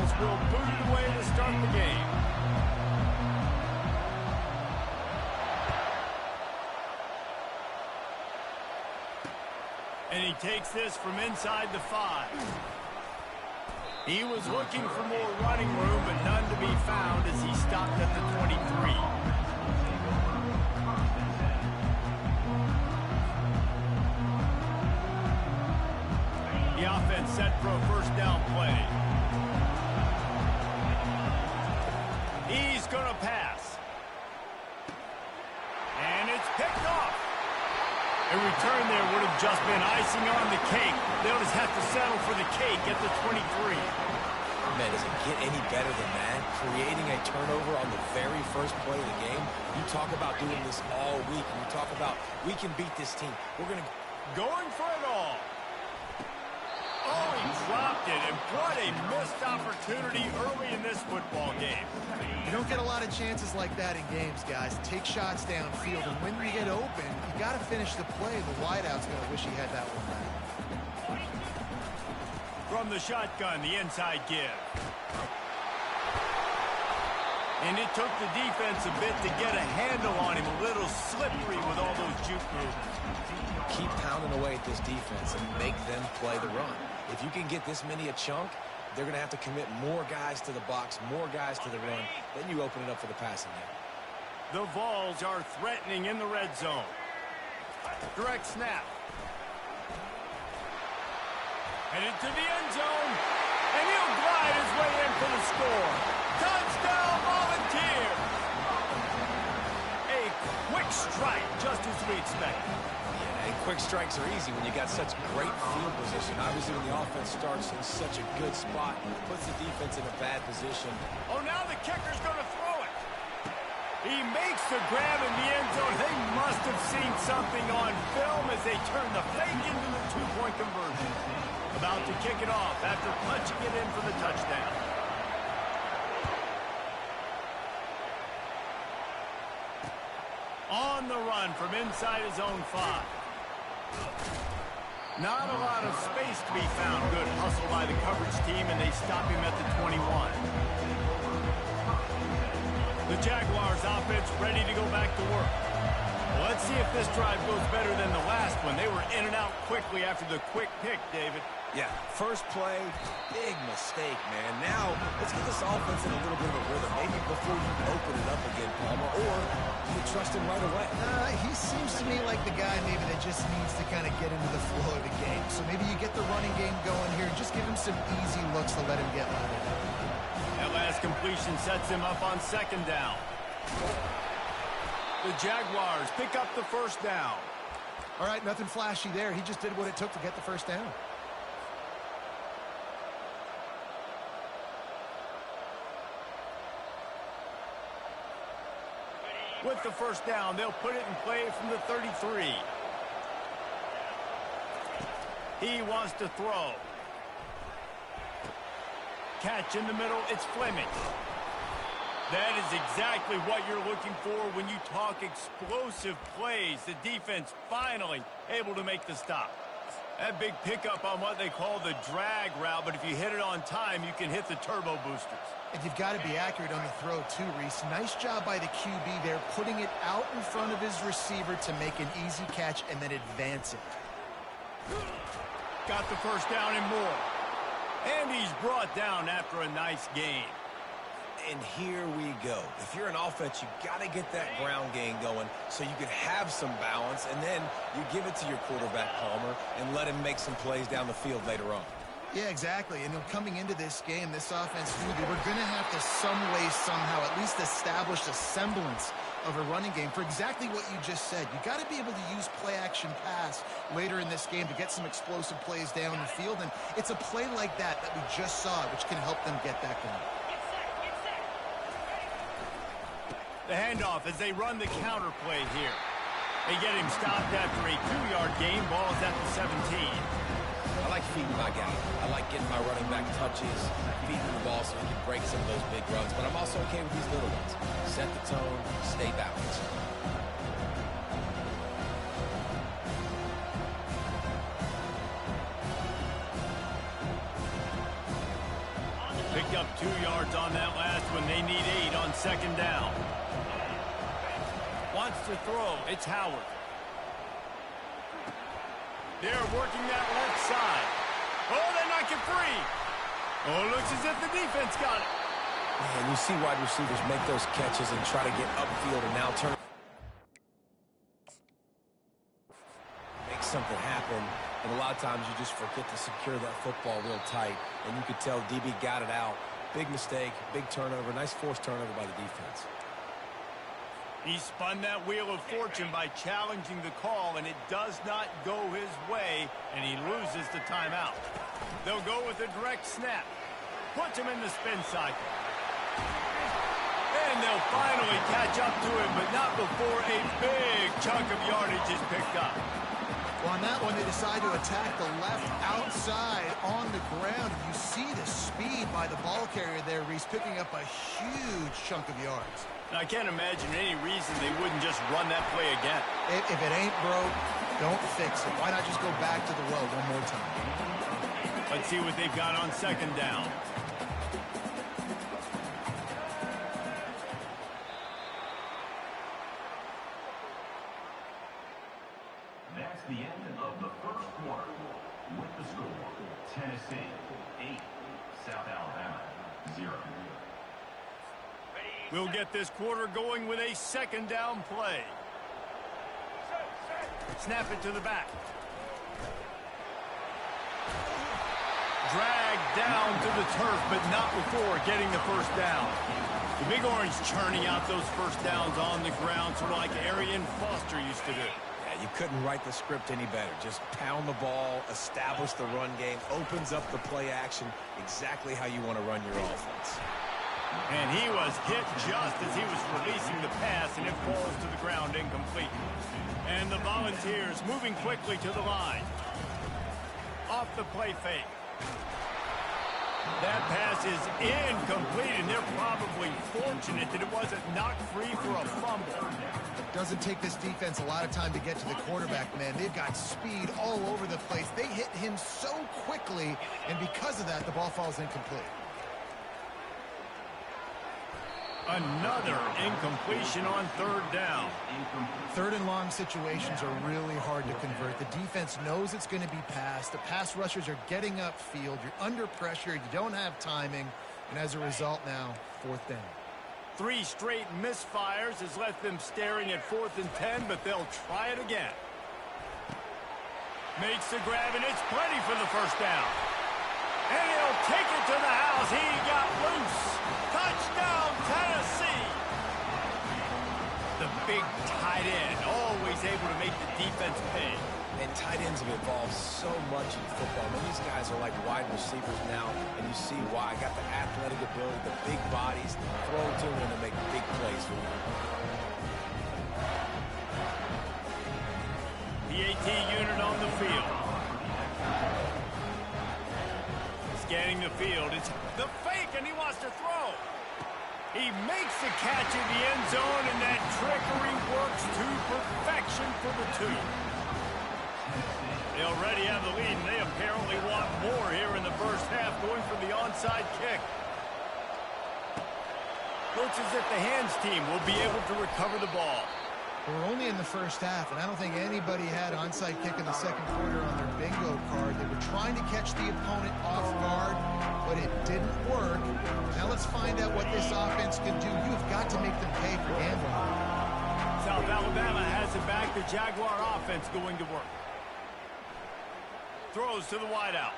Vols will boot it away to start the game. And he takes this from inside the 5. He was looking for more running room, but none to be found as he stopped at the 23. The offense set for a first down play. He's going to pass. And it's picked off. A return there would have just been icing on the cake. They'll just have to settle for the cake at the 23. Man, does it get any better than that? Creating a turnover on the very first play of the game. You talk about doing this all week. You talk about, we can beat this team. We're going to... Going for it all. Oh, he dropped it, and what a missed opportunity early in this football game. You don't get a lot of chances like that in games, guys. Take shots downfield, and when you get open, you got to finish the play. The wideout's going to wish he had that one back. From the shotgun, the inside give. And it took the defense a bit to get a handle on him, a little slippery with all those juke moves. Keep pounding away at this defense and make them play the run. If you can get this many a chunk, they're going to have to commit more guys to the box, more guys to the run. Then you open it up for the passing game. The Vols are threatening in the red zone. Direct snap. Headed to the end zone. And he'll glide his way in for the score. Touchdown, Volunteers! A quick strike, just as we expected. And quick strikes are easy when you got such great field position. Obviously, when the offense starts in such a good spot, puts the defense in a bad position. Oh, now the kicker's going to throw it. He makes the grab in the end zone. They must have seen something on film as they turn the fake into the two-point conversion. About to kick it off after punching it in for the touchdown. On the run from inside his own 5. Not a lot of space to be found. Good hustle by the coverage team, and they stop him at the 21. The Jaguars offense ready to go back to work. Well, let's see if this drive goes better than the last one. They were in and out quickly after the quick pick, David. Yeah, first play, big mistake, man. Now, let's get this offense in a little bit of a rhythm. Maybe before you open it up again, Palmer, or you trust him right away. He seems to me like the guy maybe that just needs to kind of get into the flow of the game. So maybe you get the running game going here and just give him some easy looks to let him get loaded. That last completion sets him up on second down. The Jaguars pick up the first down. All right, nothing flashy there. He just did what it took to get the first down. With the first down, they'll put it in play from the 33. He wants to throw. Catch in the middle, it's Fleming. That is exactly what you're looking for when you talk explosive plays. The defense finally able to make the stop. That big pickup on what they call the drag route, but if you hit it on time, you can hit the turbo boosters. And you've got to be accurate on the throw too, Reese. Nice job by the QB there, putting it out in front of his receiver to make an easy catch and then advance it. Got the first down and more. And he's brought down after a nice gain. And here we go. If you're an offense, you got to get that ground game going so you can have some balance, and then you give it to your quarterback, Palmer, and let him make some plays down the field later on. Yeah, exactly. And coming into this game, this offense knew they were going to have to some way, somehow, at least establish a semblance of a running game for exactly what you just said. You got to be able to use play-action pass later in this game to get some explosive plays down the field, and it's a play like that we just saw, which can help them get that going. The handoff as they run the counter play here. They get him stopped after a 2-yard gain. Ball's at the 17. I like feeding my guy. I like getting my running back touches, feeding the ball so he can break some of those big runs. But I'm also okay with these little ones. Set the tone, stay balanced. The picked up 2 yards on that last one. They need 8 on second down. Wants to throw. It's Howard. They're working that left side. Oh, they knock it free. Oh, looks as if the defense got it. Man, you see wide receivers make those catches and try to get upfield and now make something happen. And a lot of times you just forget to secure that football real tight. And you could tell DB got it out. Big mistake, big turnover, nice forced turnover by the defense. He spun that wheel of fortune by challenging the call, and it does not go his way, and he loses the timeout. They'll go with a direct snap. Puts him in the spin cycle. And they'll finally catch up to him, but not before a big chunk of yardage is picked up. Well, on that one, they decide to attack the left outside on the ground. You see the speed by the ball carrier there, Reese, picking up a huge chunk of yards. I can't imagine any reason they wouldn't just run that play again. If it ain't broke, don't fix it. Why not just go back to the well one more time? Let's see what they've got on second down. That's the end of the first quarter. With the score, Tennessee 8, South Alabama 0. We'll get this quarter going with a second down play. Snap it to the back. Dragged down to the turf, but not before getting the first down. The Big Orange churning out those first downs on the ground, sort of like Arian Foster used to do. Yeah, you couldn't write the script any better. Just pound the ball, establish the run game, opens up the play action, exactly how you want to run your offense. And he was hit just as he was releasing the pass, and it falls to the ground incomplete. And the Volunteers moving quickly to the line. Off the play fake. That pass is incomplete, and they're probably fortunate that it wasn't knocked free for a fumble. Doesn't take this defense a lot of time to get to the quarterback, man. They've got speed all over the place. They hit him so quickly, and because of that, the ball falls incomplete. Another incompletion on third down. Third and long situations are really hard to convert. The defense knows it's going to be passed. The pass rushers are getting upfield. You're under pressure. You don't have timing. And as a result now, fourth down. 3 straight misfires has left them staring at 4th and 10, but they'll try it again. Makes the grab, and it's plenty for the first down. And he'll take it to the house. He got loose. Touchdown, Tennessee. The big tight end, always able to make the defense pay. And tight ends have evolved so much in football. I mean, these guys are like wide receivers now, and you see why. Got the athletic ability, the big bodies, throw to them to make big plays for you. The AT unit on the field. Scanning the field. It's the fake, and he wants to throw. He makes the catch in the end zone, and that trickery works to perfection for the 2. They already have the lead, and they apparently want more here in the first half, going for the onside kick. Looks as if the hands team will be able to recover the ball. We're only in the first half, and I don't think anybody had onside kick in the second quarter on their bingo card. They were trying to catch the opponent off guard, but it didn't work. Now let's find out what this offense can do. You've got to make them pay for gambling. South Alabama has it back. The Jaguar offense going to work. Throws to the wideout.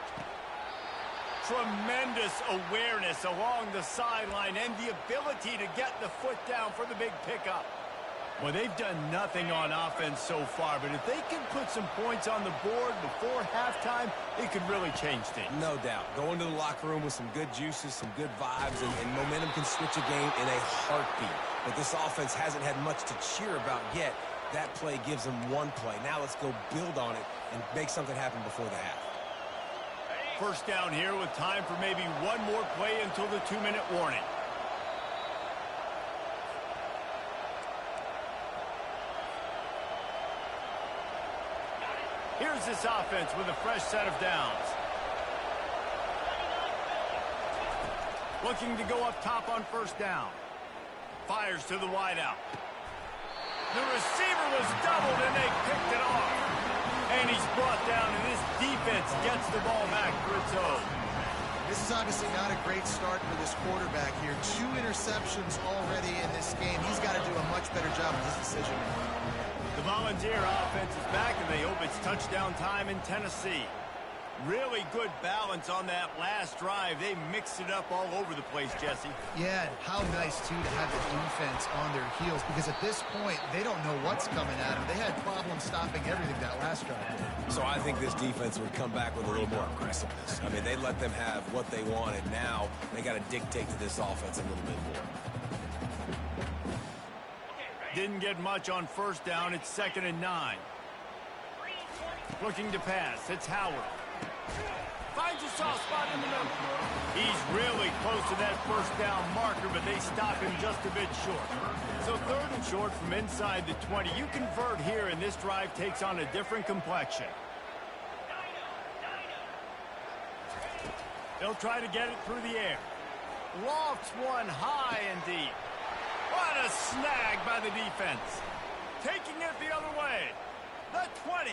Tremendous awareness along the sideline and the ability to get the foot down for the big pickup. Well, they've done nothing on offense so far, but if they can put some points on the board before halftime, it could really change things. No doubt. Go into the locker room with some good juices, some good vibes, and momentum can switch a game in a heartbeat. But this offense hasn't had much to cheer about yet. That play gives them one play. Now let's go build on it and make something happen before the half. First down here with time for maybe one more play until the 2-minute warning. Here's this offense with a fresh set of downs. Looking to go up top on first down. Fires to the wideout. The receiver was doubled, and they picked it off. And he's brought down, and this defense gets the ball back for its own. This is obviously not a great start for this quarterback here. 2 interceptions already in this game. He's got to do a much better job of his decision-making. The Volunteer offense is back, and they hope it's touchdown time in Tennessee. Really good balance on that last drive. They mixed it up all over the place, Jesse. Yeah, and how nice, too, to have the defense on their heels, because at this point, they don't know what's coming at them. They had problems stopping everything that last drive did. So I think this defense would come back with a little more aggressiveness. I mean, they let them have what they wanted. Now they got to dictate to this offense a little bit more. Didn't get much on first down. It's 2nd and 9. Looking to pass. It's Howard. Finds a soft spot in the middle. He's really close to that first down marker, but they stop him just a bit short. So 3rd and short from inside the 20. You convert here, and this drive takes on a different complexion. They'll try to get it through the air. Lofts one high and deep. What a snag by the defense. Taking it the other way. The 20.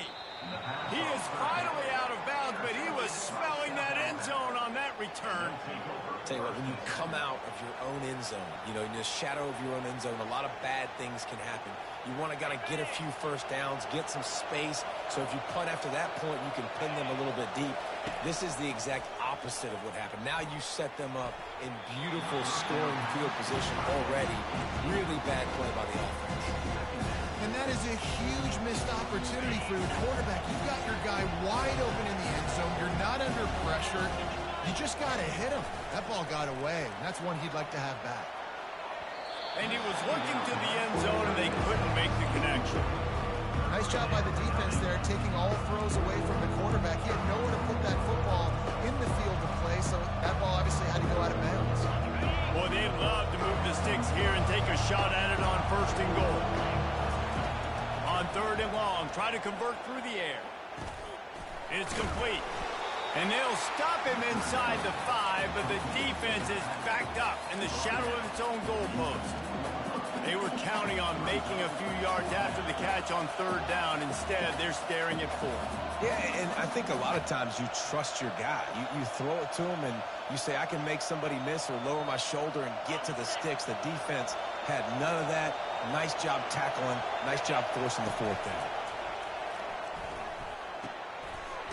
He is finally out of bounds, but he was smelling that end zone on that return. Tell you what, when you come out of your own end zone, you know, in the shadow of your own end zone, a lot of bad things can happen. You want to get a few first downs, get some space, so if you punt after that point, you can pin them a little bit deep. This is the exact opposite of what happened. Now you set them up in beautiful scoring field position already. Really bad play by the offense. And that is a huge missed opportunity for the quarterback. You've got your guy wide open in the end zone. You're not under pressure. You just got to hit him. That ball got away, and that's one he'd like to have back. And he was looking to the end zone, and they couldn't make the connection. Nice job by the defense there, taking all throws away from the quarterback. He had nowhere to put that football in the field to play, so that ball obviously had to go out of bounds. Boy, they'd love to move the sticks here and take a shot at it on 1st and goal. On 3rd and long, try to convert through the air. It's complete. And they'll stop him inside the 5, but the defense is backed up in the shadow of its own goalpost. They were counting on making a few yards after the catch on 3rd down. Instead, they're staring at 4. Yeah, and I think a lot of times you trust your guy. You throw it to him, and you say, I can make somebody miss or lower my shoulder and get to the sticks. The defense had none of that. Nice job tackling. Nice job forcing the 4th down.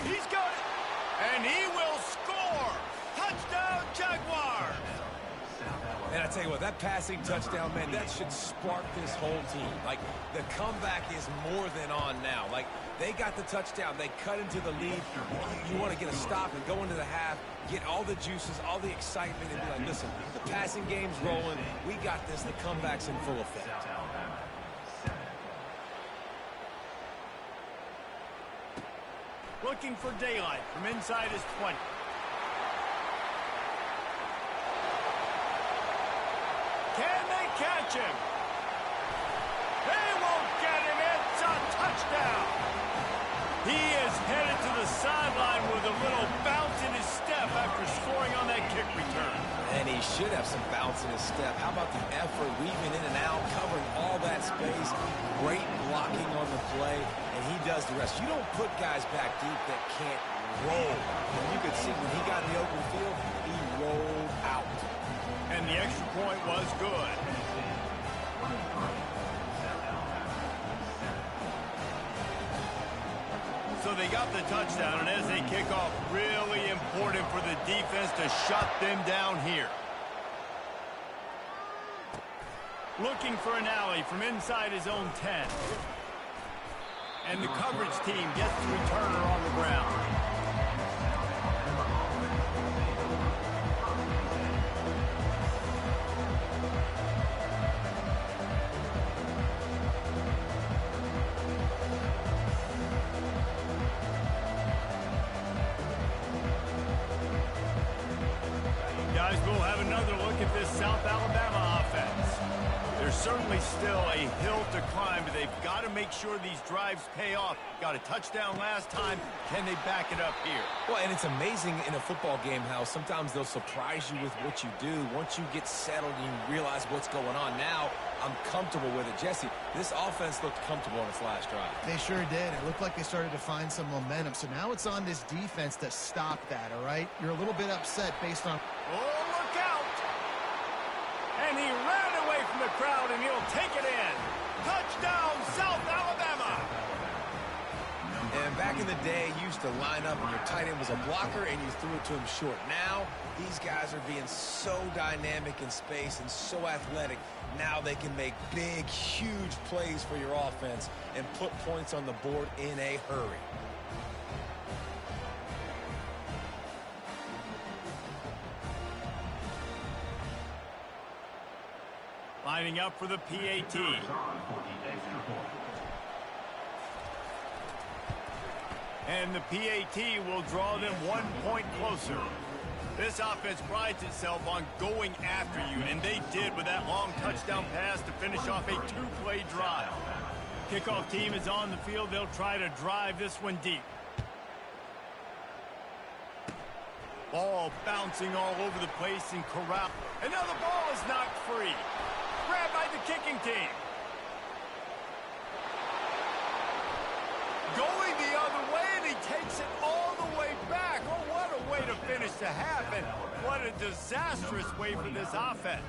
He's got it, and he will score. Touchdown, Jaguars. And I tell you what, that passing touchdown, man, that should spark this whole team. Like, the comeback is more than on now. Like, they got the touchdown. They cut into the lead. You want to get a stop and go into the half, get all the juices, all the excitement, and be like, listen, the passing game's rolling. We got this. The comeback's in full effect. Looking for daylight from inside his 20. Can they catch him? They won't get him. It's a touchdown. He is headed to the sideline with a little bounce in his step after scoring on that kick return. And he should have some bounce in his step. How about the effort, weaving in and out, covering all that space, great blocking on the play, and he does the rest. You don't put guys back deep that can't roll. And you could see when he got in the open field, he rolled out. And the extra point was good. So they got the touchdown, and as they kick off, really important for the defense to shut them down here. Looking for an alley from inside his own 10. And the coverage team gets the returner on the ground. Guys, we'll have another look at this South Alabama offense. They're There's certainly still a hill to climb, but they've got to make sure these drives pay off. Got a touchdown last time. Can they back it up here? Well, and it's amazing in a football game how sometimes they'll surprise you with what you do. Once you get settled and you realize what's going on, now I'm comfortable with it. Jesse, this offense looked comfortable on its last drive. They sure did. It looked like they started to find some momentum. So now it's on this defense to stop that, all right? You're a little bit upset based on... Oh, look out! And he ran away from the crowd, and he'll take it in. Touchdown, South Alabama! And back in the day, you used to line up and your tight end was a blocker and you threw it to him short. Now, these guys are being so dynamic in space and so athletic. Now they can make big, huge plays for your offense and put points on the board in a hurry. Lining up for the PAT. And the PAT will draw them 1 point closer. This offense prides itself on going after you, and they did with that long touchdown pass to finish off a two-play drive. Kickoff team is on the field. They'll try to drive this one deep. Ball bouncing all over the place and corral. And now the ball is knocked free. Grabbed by the kicking team. Going the other way, and he takes it all the way back. Oh, what a way to finish the half, and what a disastrous way for this offense.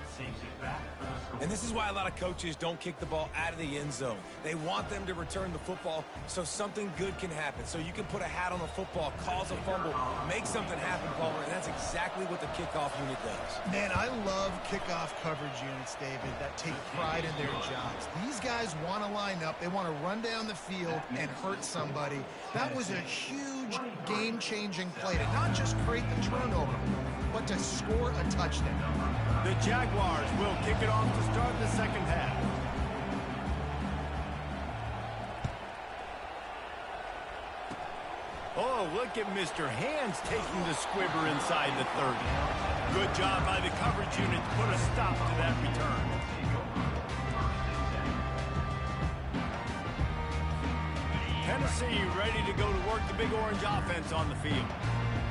And this is why a lot of coaches don't kick the ball out of the end zone. They want them to return the football so something good can happen. So you can put a hat on the football, cause a fumble, make something happen, Palmer, and that's exactly what the kickoff unit does. Man, I love kickoff coverage units, David, that take pride in their jobs. These guys want to line up. They want to run down the field and hurt somebody. That was a huge game-changing play to not just create the turnover, but to score a touchdown. The Jaguars will kick it off to start the second half. Oh, look at Mr. Hands taking the squibber inside the 30. Good job by the coverage unit to put a stop to that return. Tennessee ready to go to work the Big Orange offense on the field.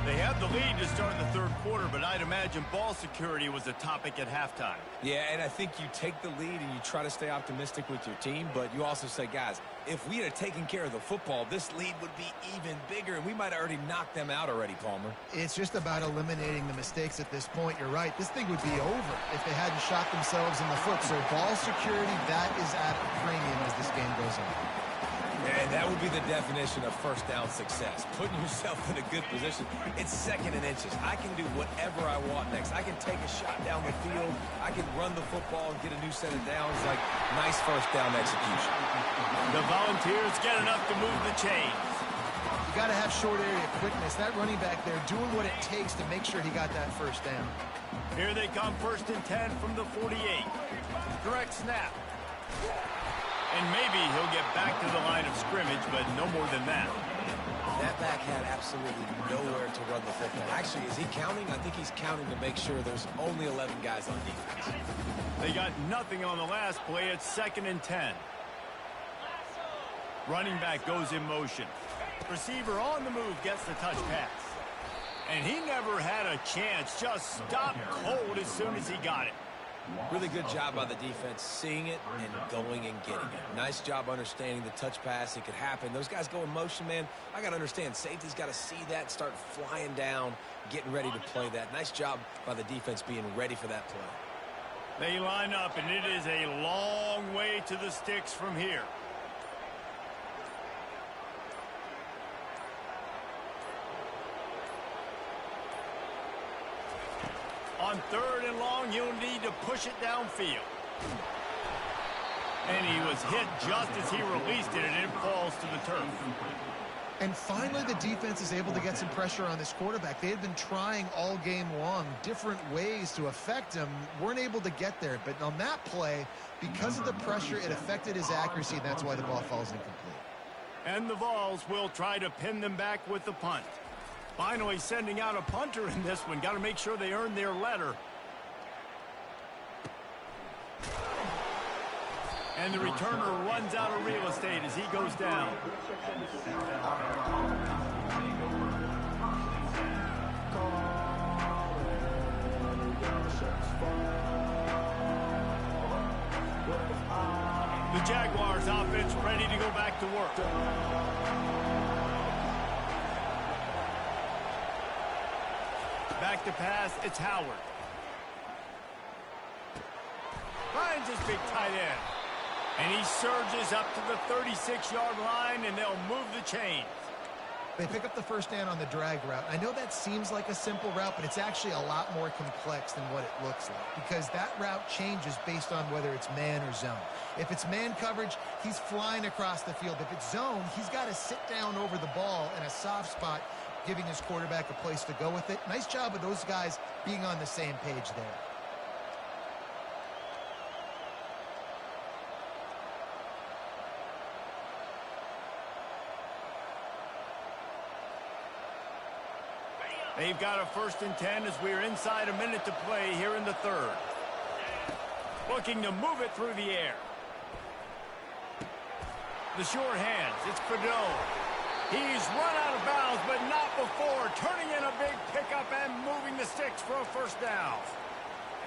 They have the lead to start the third quarter, but I'd imagine ball security was a topic at halftime. Yeah, and I think you take the lead and you try to stay optimistic with your team, but you also say, guys, if we had taken care of the football, this lead would be even bigger, and we might have already knocked them out already, Palmer. It's just about eliminating the mistakes at this point. You're right. This thing would be over if they hadn't shot themselves in the foot. So ball security, that is at a premium as this game goes on. And that would be the definition of first down success. Putting yourself in a good position. It's second and inches. I can do whatever I want next. I can take a shot down the field. I can run the football and get a new set of downs. Like, nice first down execution. The Volunteers get enough to move the chains. You got to have short area quickness. That running back there doing what it takes to make sure he got that first down. Here they come, 1st and 10 from the 48. Direct snap. And maybe he'll get back to the line of scrimmage, but no more than that. That back had absolutely nowhere to run the football. Actually, is he counting? I think he's counting to make sure there's only 11 guys on defense. They got nothing on the last play. It's 2nd and 10. Running back goes in motion. Receiver on the move gets the touch pass. And he never had a chance. Just stopped cold as soon as he got it. Really good job by the defense, seeing it and going and getting it. Nice job understanding the touch pass. It could happen. Those guys go in motion, man. I got to understand, safety's got to see that, start flying down, getting ready to play that. Nice job by the defense being ready for that play. They line up, and it is a long way to the sticks from here. On 3rd and long, you'll need to push it downfield. And he was hit just as he released it, and it falls to the turf. And finally, the defense is able to get some pressure on this quarterback. They had been trying all game long different ways to affect him. Weren't able to get there. But on that play, because of the pressure, it affected his accuracy, and that's why the ball falls incomplete. And the Vols will try to pin them back with the punt. Finally sending out a punter in this one. Got to make sure they earn their letter. And the returner runs out of real estate as he goes down. The Jaguars offense ready to go back to work. Back to pass, it's Howard. Finds his big tight end. And he surges up to the 36-yard line, and they'll move the chains. They pick up the first down on the drag route. I know that seems like a simple route, but it's actually a lot more complex than what it looks like because that route changes based on whether it's man or zone. If it's man coverage, he's flying across the field. If it's zone, he's got to sit down over the ball in a soft spot, giving his quarterback a place to go with it. Nice job of those guys being on the same page there. They've got a 1st and 10 as we're inside a minute to play here in the third. Looking to move it through the air. The short hands, it's Fedot. He's run out of bounds, but not before. Turning in a big pickup and moving the sticks for a 1st down.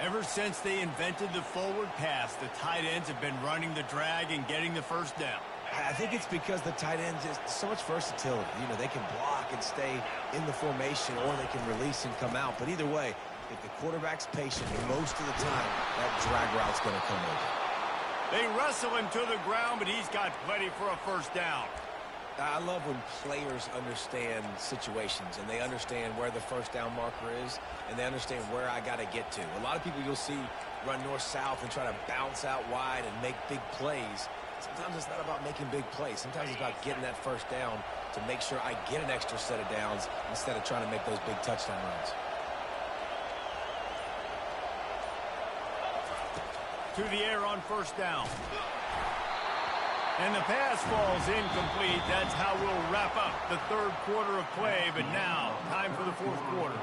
Ever since they invented the forward pass, the tight ends have been running the drag and getting the 1st down. I think it's because the tight ends is so much versatility. You know, they can block and stay in the formation, or they can release and come out. But either way, if the quarterback's patient, most of the time, that drag route's going to come over. They wrestle him to the ground, but he's got plenty for a 1st down. I love when players understand situations, and they understand where the 1st down marker is, and they understand where I got to get to. A lot of people you'll see run north-south and try to bounce out wide and make big plays. Sometimes it's not about making big plays. Sometimes it's about getting that 1st down to make sure I get an extra set of downs instead of trying to make those big touchdown runs. To the air on 1st down. And the pass falls incomplete. That's how we'll wrap up the 3rd quarter of play. But now, time for the 4th quarter.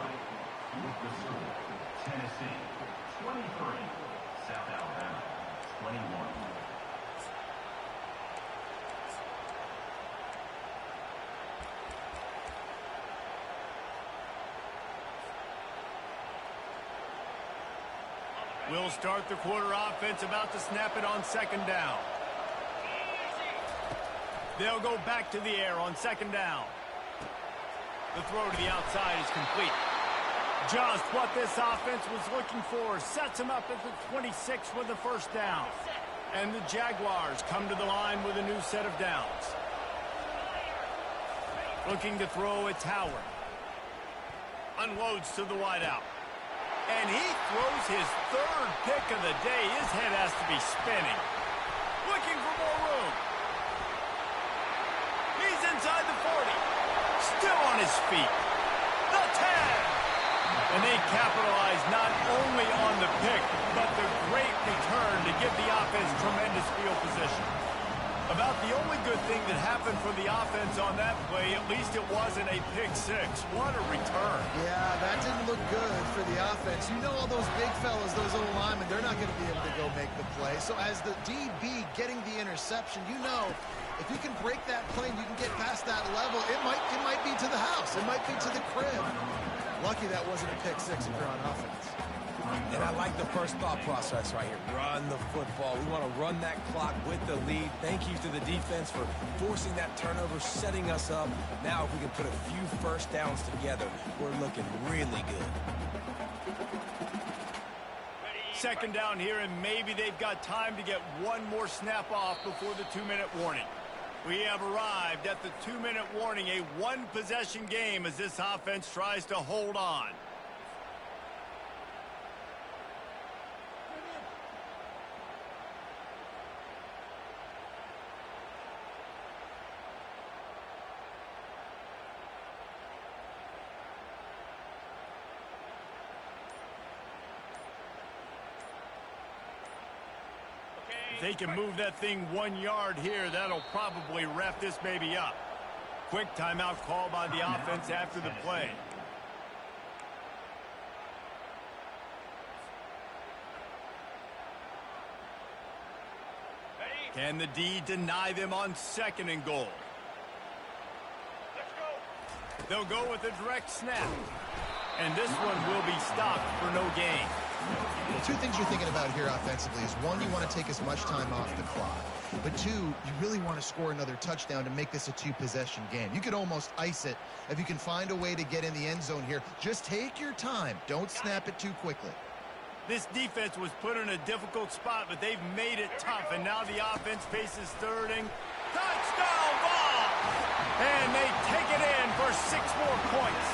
With the score, Tennessee 23, South Alabama 21. We'll start the quarter offense, about to snap it on 2nd down. They'll go back to the air on 2nd down. The throw to the outside is complete. Just what this offense was looking for. Sets him up at the 26 with the 1st down. And the Jaguars come to the line with a new set of downs. Looking to throw, it's Howard. Unloads to the wideout. And he throws his 3rd pick of the day. His head has to be spinning. Looking for more room. He's inside the 40. Still on his feet. The 10. And they capitalize not only on the pick, but the great return to give the offense tremendous field position. About the only good thing that happened for the offense on that play, at least it wasn't a pick 6. What a return. Yeah, that didn't look good for the offense. You know all those big fellas, those old linemen, they're not going to be able to go make the play. So as the DB getting the interception, you know if you can break that play and you can get past that level, it might be to the house. It might be to the crib. Lucky that wasn't a pick 6 if you're on offense. And I like the first thought process right here. Run the football. We want to run that clock with the lead. Thank you to the defense for forcing that turnover, setting us up. Now if we can put a few 1st downs together, we're looking really good. 2nd down here, and maybe they've got time to get one more snap off before the 2-minute warning. We have arrived at the 2-minute warning, a 1-possession game as this offense tries to hold on. If they can move that thing 1 yard here, that'll probably wrap this baby up. Quick timeout call by the offense after the play. Ready? Can the D deny them on 2nd and goal? They'll go with a direct snap. And this one will be stopped for no gain. Two things you're thinking about here offensively is, one, you want to take as much time off the clock. But two, you really want to score another touchdown to make this a 2-possession game. You could almost ice it if you can find a way to get in the end zone here. Just take your time. Don't snap it too quickly. This defense was put in a difficult spot, but they've made it tough. And now the offense faces 3rd and touchdown ball! And they take it in for 6 more points.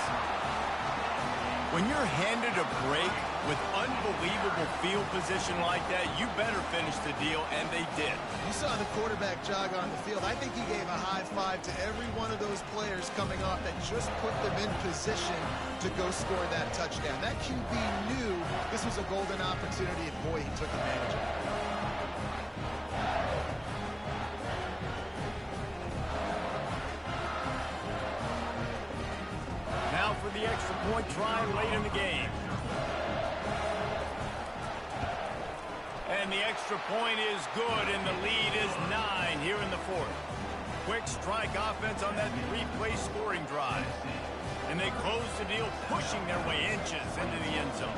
When you're handed a break with unbelievable field position like that, you better finish the deal, and they did. You saw the quarterback jog on the field. I think he gave a high five to every one of those players coming off that just put them in position to go score that touchdown. That QB knew this was a golden opportunity, and boy, he took advantage of it. Now for the extra point try late in the game. And the extra point is good, and the lead is 9 here in the 4th. Quick strike offense on that 3-play scoring drive. And they close the deal, pushing their way inches into the end zone.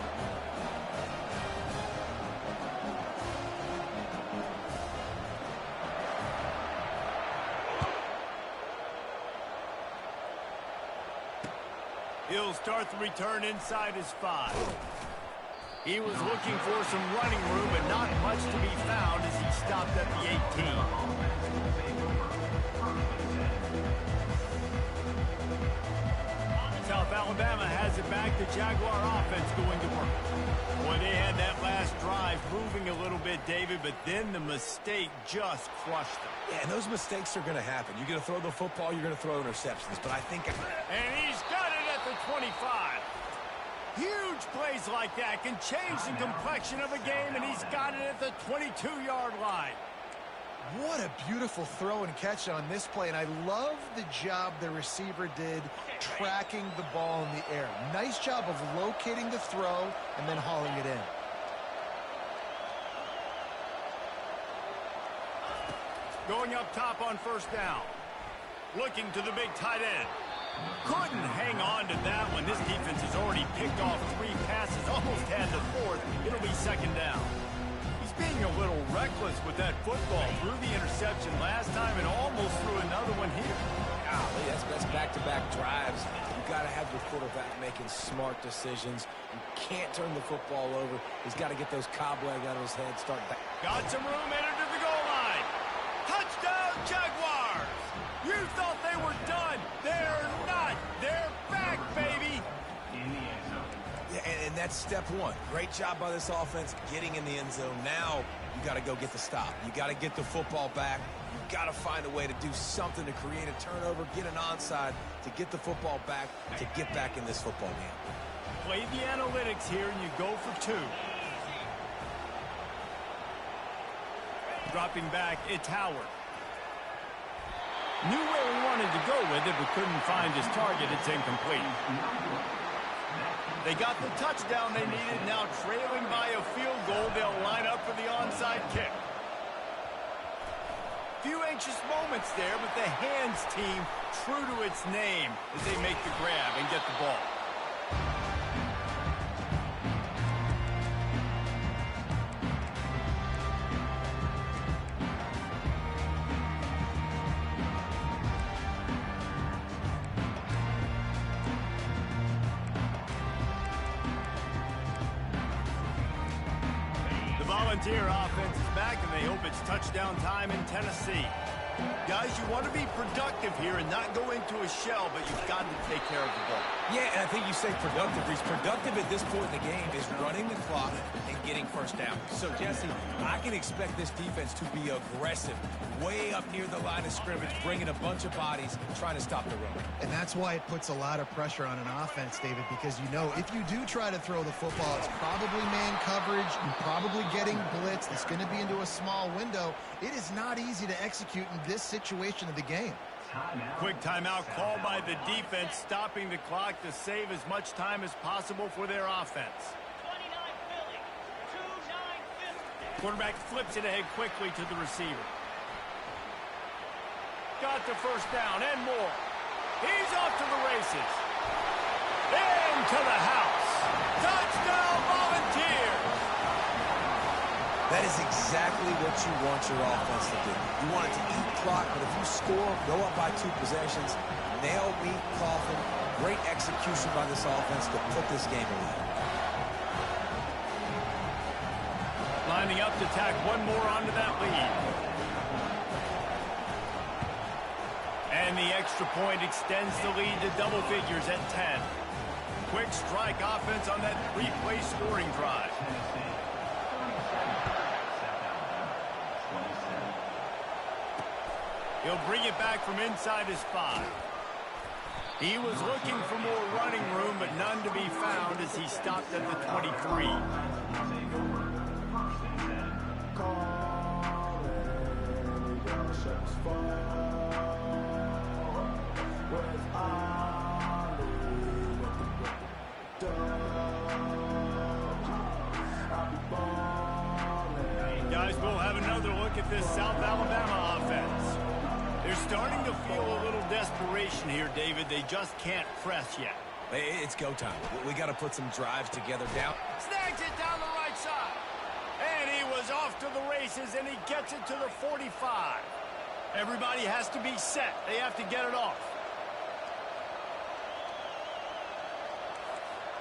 He'll start the return inside his 5. He was looking for some running room, but not much to be found as he stopped at the 18. South Alabama has it back. The Jaguar offense going to work. Boy, they had that last drive moving a little bit, David, but then the mistake just crushed them. Yeah, and those mistakes are going to happen. You're going to throw the football, you're going to throw interceptions. But I think... And he's got it at the 25. Huge plays like that can change the complexion of a game, and he's got it at the 22-yard line. What a beautiful throw and catch on this play, and I love the job the receiver did tracking the ball in the air. Nice job of locating the throw and then hauling it in. Going up top on 1st down. Looking to the big tight end. Couldn't hang on to that one. This defense has already picked off 3 passes, almost had the 4th. It'll be 2nd down. He's being a little reckless with that football. Threw the interception last time and almost threw another one here. Golly, that's back-to-back drives. You got to have your quarterback making smart decisions. You can't turn the football over. He's got to get those cobwebs out of his head, start back. Got some room, entered to the goal line. Touchdown, Jaguars! You thought they were done. They're not. They're back, baby. Yeah, and that's step 1. Great job by this offense getting in the end zone. Now you got to go get the stop. You got to get the football back. You got to find a way to do something to create a turnover, get an onside, to get the football back, to get back in this football game. Play the analytics here, and you go for 2. Dropping back, it's Howard. Knew where he wanted to go with it, but couldn't find his target. It's incomplete. They got the touchdown they needed. Now trailing by a field goal, they'll line up for the onside kick. Few anxious moments there, but the hands team true to its name as they make the grab and get the ball. Volunteer offense is back, and they hope it's touchdown time in Tennessee. Guys, you want to be productive here and not go into a shell, but you've got to take care of the ball. Yeah, and I think you say productive. He's productive at this point in the game is running the clock and getting 1st down. So, Jesse, I can expect this defense to be aggressive, way up near the line of scrimmage, bringing a bunch of bodies, trying to stop the run. And that's why it puts a lot of pressure on an offense, David, because you know if you do try to throw the football, it's probably man coverage, you're probably getting blitzed, it's going to be into a small window. It is not easy to execute in this situation of the game. Quick timeout called by the defense, stopping the clock to save as much time as possible for their offense. Quarterback flips it ahead quickly to the receiver. got the first down and more. He's off to the races. Into the house. Touchdown, Volunteers. That is exactly what you want your offense to do. You want it to eat clock, but if you score, go up by 2 possessions, nail, meet, coffin. Great execution by this offense to put this game away. Lining up to tack one more onto that lead. And the extra point extends the lead to double figures at 10. Quick strike offense on that 3-play scoring drive. He'll bring it back from inside his 5. He was looking for more running room, but none to be found as he stopped at the 23. Guys, we'll have another look at this South Alabama offense. They're starting to feel a little desperation here, David. They just can't press yet. It's go time. We got to put some drives together down. Snags it down the right side. And he was off to the races, and he gets it to the 45. Everybody has to be set. They have to get it off.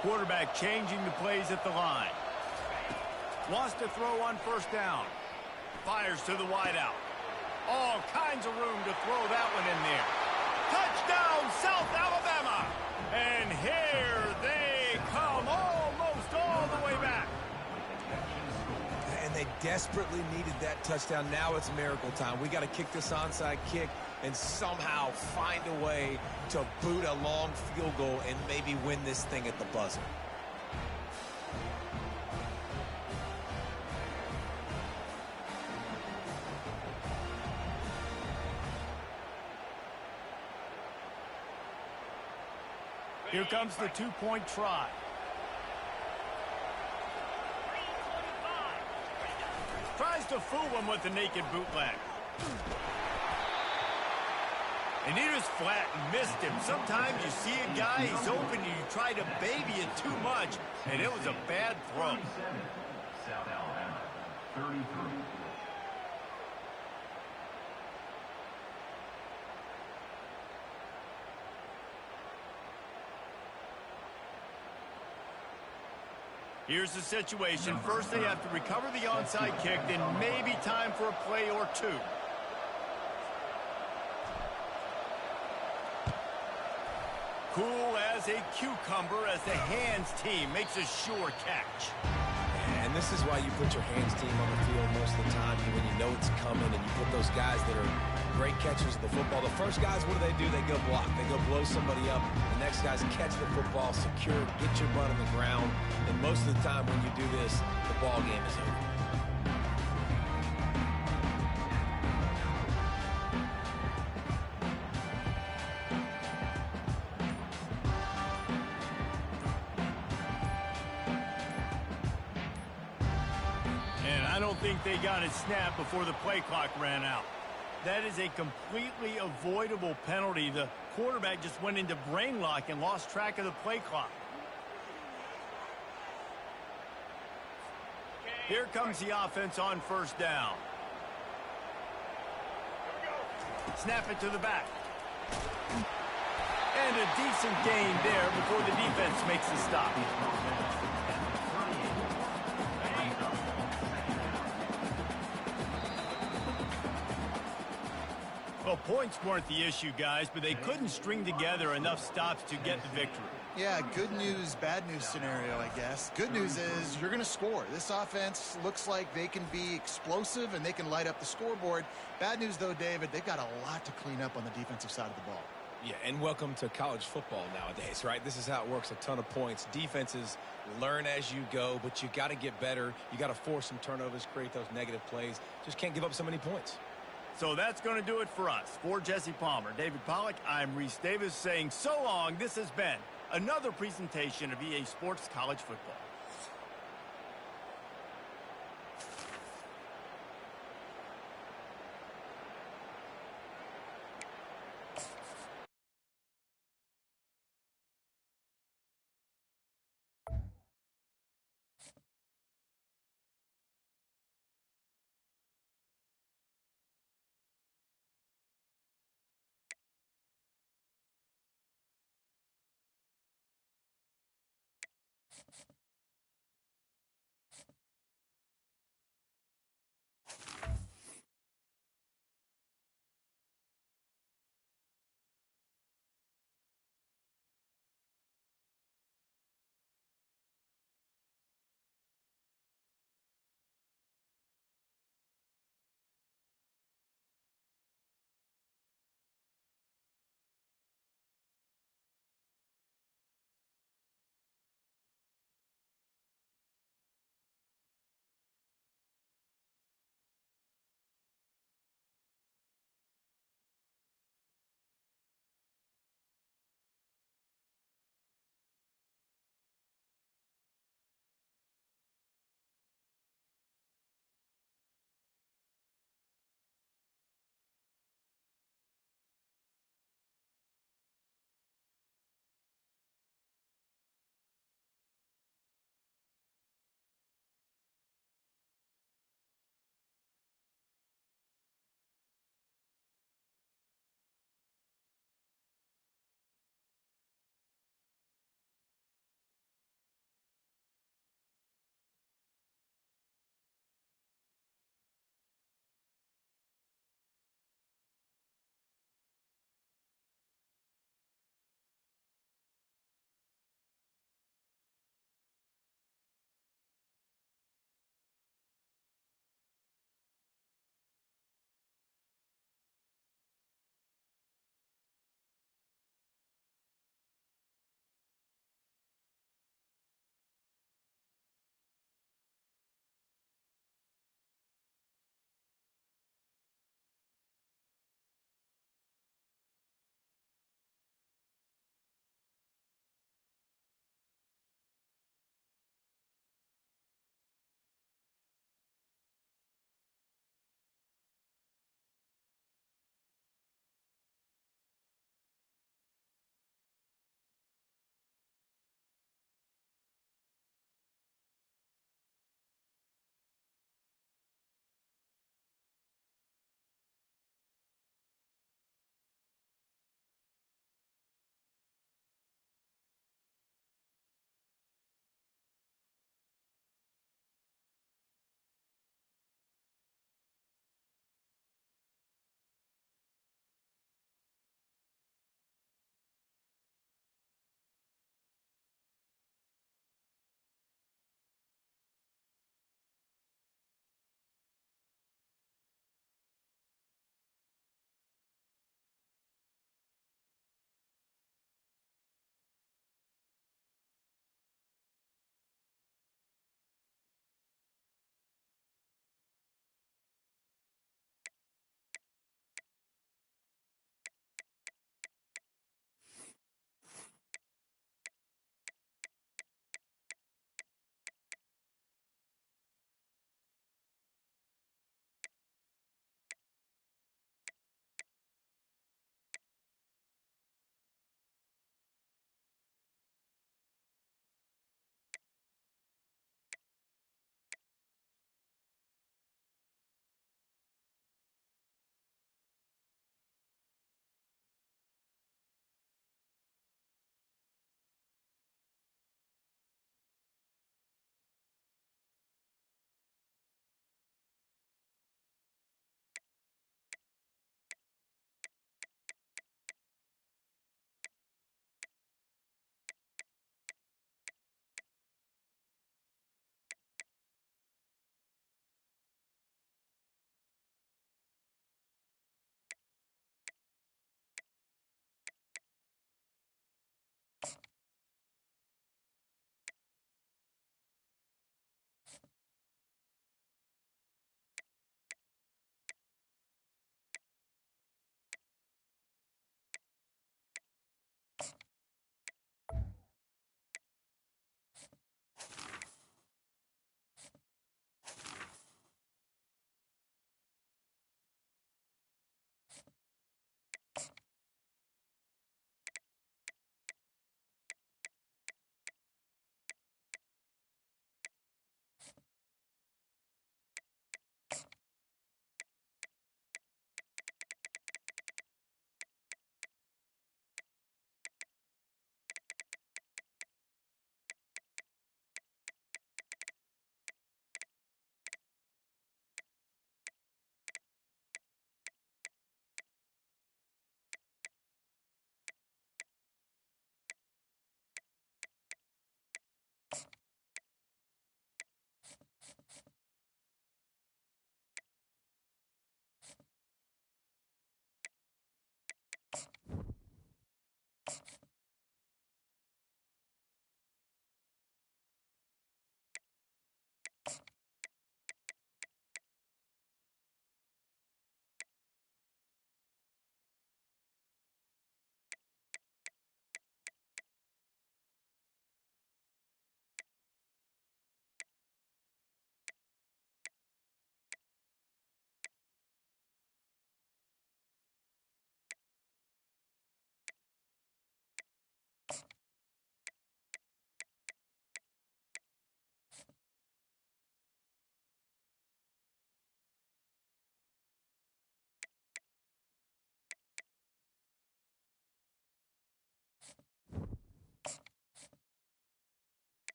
Quarterback changing the plays at the line. Wants to throw on first down. Fires to the wideout. All kinds of room to throw that one in there. Touchdown, South Alabama! And here they come, almost all the way back. And they desperately needed that touchdown. Now it's miracle time. We got to kick this onside kick and somehow find a way to boot a long field goal and maybe win this thing at the buzzer. Here comes the 2-point try. Tries to fool him with the naked bootleg. And he was flat and missed him. Sometimes you see a guy, he's open, and you try to baby it too much, and it was a bad throw. South Alabama, 33. Here's the situation. First, they have to recover the onside kick, then maybe time for a play or two. Cool as a cucumber as the hands team makes a sure catch. And this is why you put your hands team on the field most of the time when you know it's coming, and you put those guys that are great catchers of the football. The first guys, what do? They go block. They go blow somebody up. The next guys catch the football, secure, get your butt on the ground. And most of the time when you do this, the ball game is over. And I don't think they got it snapped before the play clock ran out. That is a completely avoidable penalty. The quarterback just went into brain lock and lost track of the play clock. Here comes the offense on first down. Snap it to the back. And a decent gain there before the defense makes the stop. Well, points weren't the issue, guys, but they couldn't string together enough stops to get the victory. Yeah, good news, bad news scenario, I guess. Good news is you're going to score. This offense looks like they can be explosive and they can light up the scoreboard. Bad news, though, David, they've got a lot to clean up on the defensive side of the ball. Yeah, and welcome to college football nowadays, right? This is how it works, a ton of points. Defenses learn as you go, but you got to get better. You got to force some turnovers, create those negative plays. Just can't give up so many points. So that's going to do it for us. For Jesse Palmer, David Pollack, I'm Reese Davis saying so long. This has been another presentation of EA Sports College Football.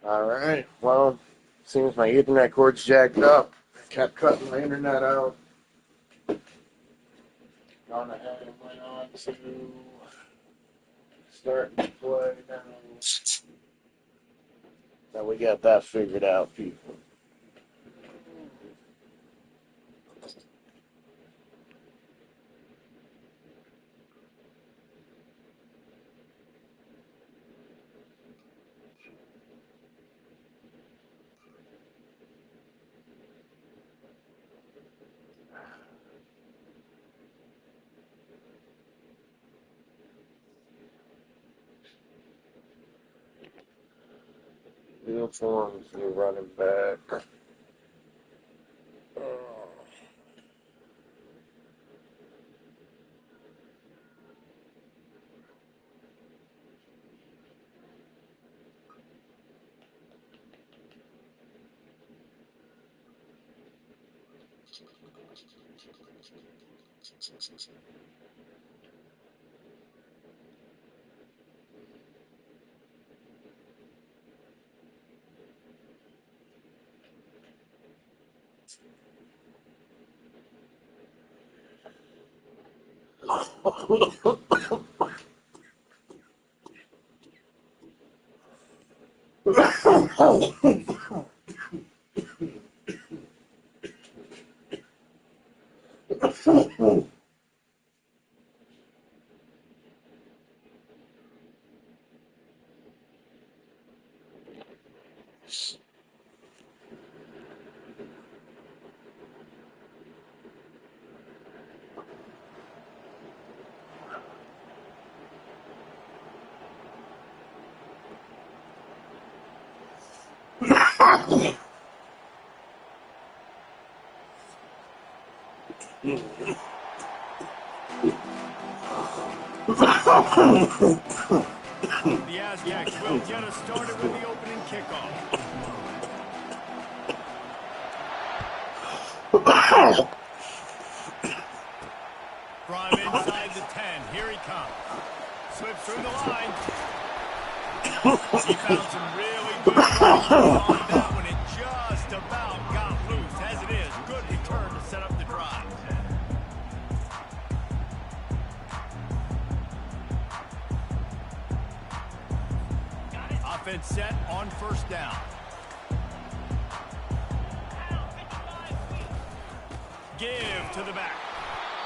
Alright, well, seems my Ethernet cord's jacked up. Kept cutting my internet out. Gone ahead and went on to start to play now. Now we got that figured out, people. Uniforms, new running back. The Aztecs will get us started with the opening kickoff. From inside the 10, here he comes. Slips through the line. He found some really good running on that one. It just about got loose. As it is, good return to set up the drive. Offense set on first down. Give to the back.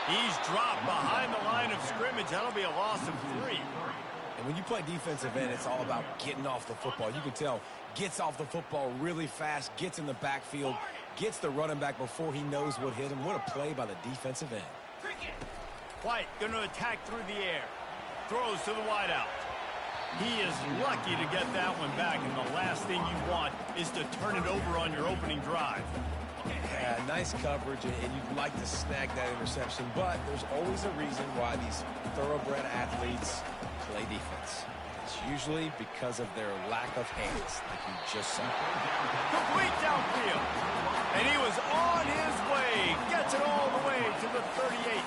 He's dropped behind the line of scrimmage. That'll be a loss of 3. And when you play defensive end, it's all about getting off the football. You can tell, gets off the football really fast, gets in the backfield, gets the running back before he knows what hit him. What a play by the defensive end. White going to attack through the air. Throws to the wideout. He is lucky to get that one back, and the last thing you want is to turn it over on your opening drive. Yeah, nice coverage, and you'd like to snag that interception, but there's always a reason why these thoroughbred athletes play defense. It's usually because of their lack of hands, like you just saw. Complete downfield. And he was on his way. Gets it all the way to the 38.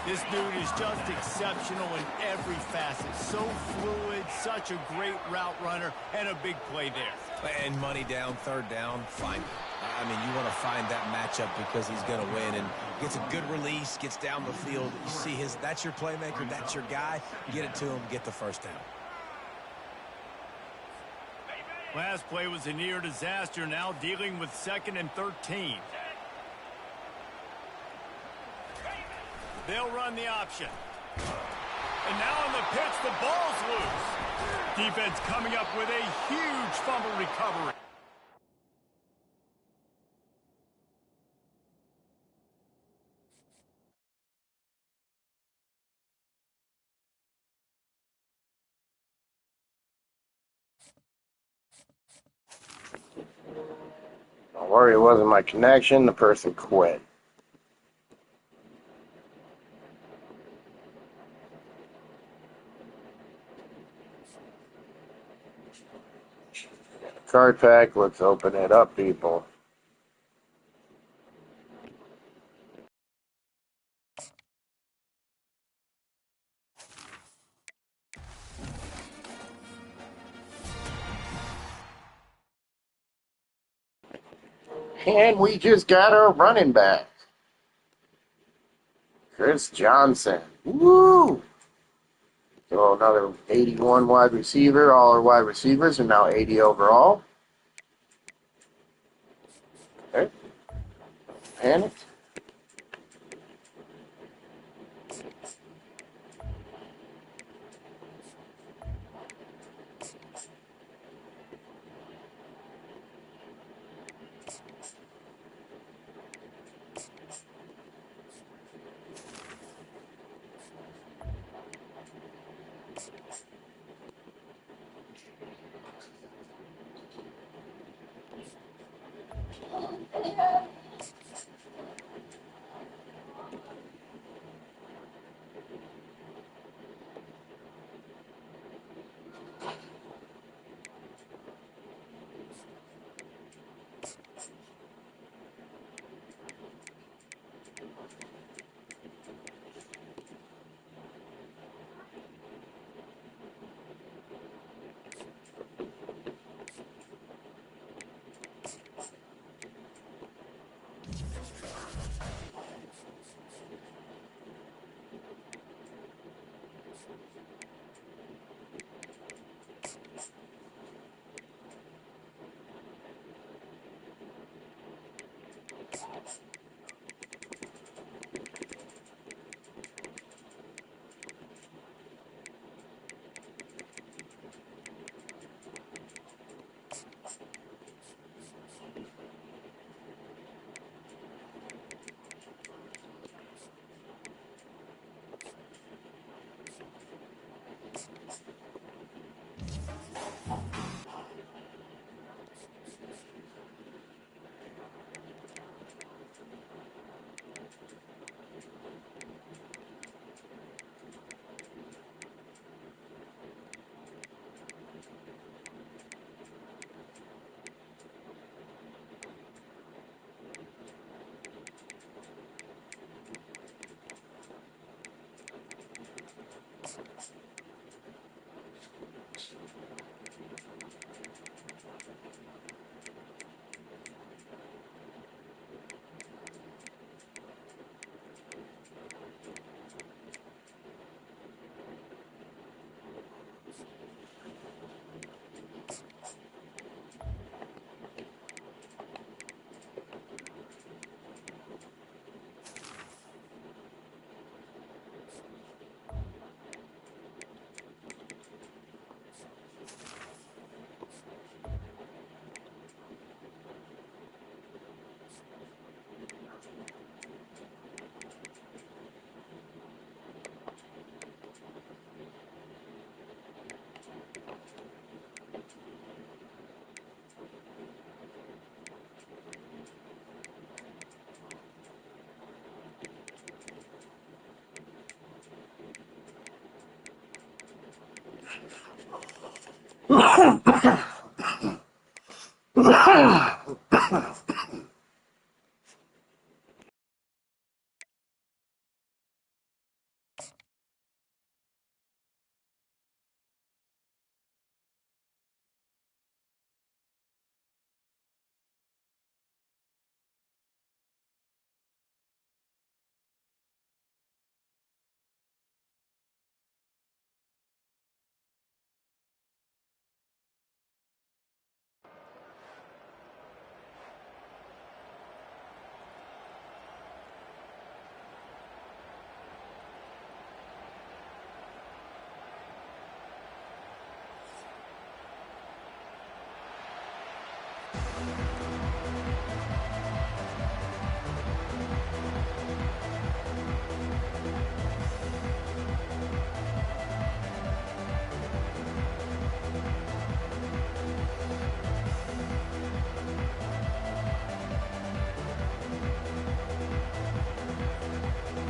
This dude is just exceptional in every facet. So fluid, such a great route runner, and a big play there. And money down, third down, find it. I mean, you want to find that matchup because he's going to win, and gets a good release, gets down the field. You see that's your playmaker, that's your guy. Get it to him, get the first down. Last play was a near disaster, now dealing with 2nd and 13. They'll run the option. And now on the pitch, the ball's loose. Defense coming up with a huge fumble recovery. Don't worry, it wasn't my connection. The person quit. Card pack, let's open it up, people. And we just got our running back, Chris Johnson. Woo! So another 81 wide receiver. All our wide receivers are now 80 overall. Okay. Panic.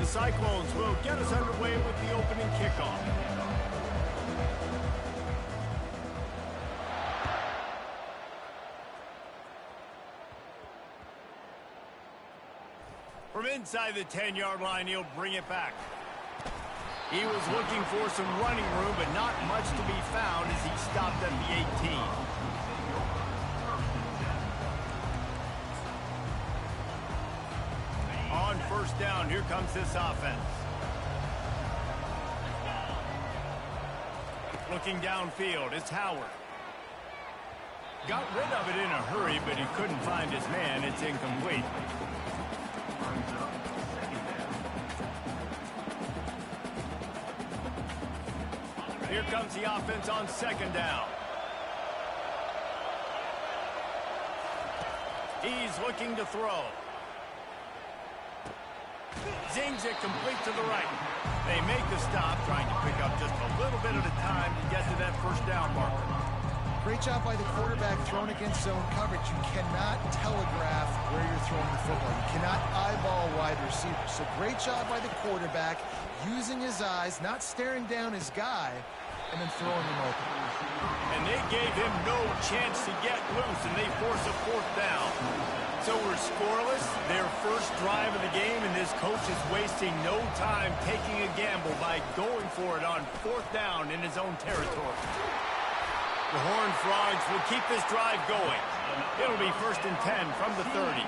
The Cyclones will get us underway with the opening kickoff. From inside the 10-yard line, he'll bring it back. He was looking for some running room, but not much to be found as he stopped at the 18. On first down, here comes this offense. Looking downfield, it's Howard. Got rid of it in a hurry, but he couldn't find his man. It's incomplete. Here comes the offense on second down. He's looking to throw. Zings it complete to the right. They make the stop, trying to pick up just a little bit at a time to get to that first down marker. Great job by the quarterback throwing against zone coverage. You cannot telegraph where you're throwing the football. You cannot eyeball wide receivers. So great job by the quarterback using his eyes, not staring down his guy, and then throwing him open. And they gave him no chance to get loose, and they force a fourth down. So we're scoreless, their first drive of the game, and this coach is wasting no time taking a gamble by going for it on fourth down in his own territory. The Horned Frogs will keep this drive going. It'll be 1st and 10 from the 30.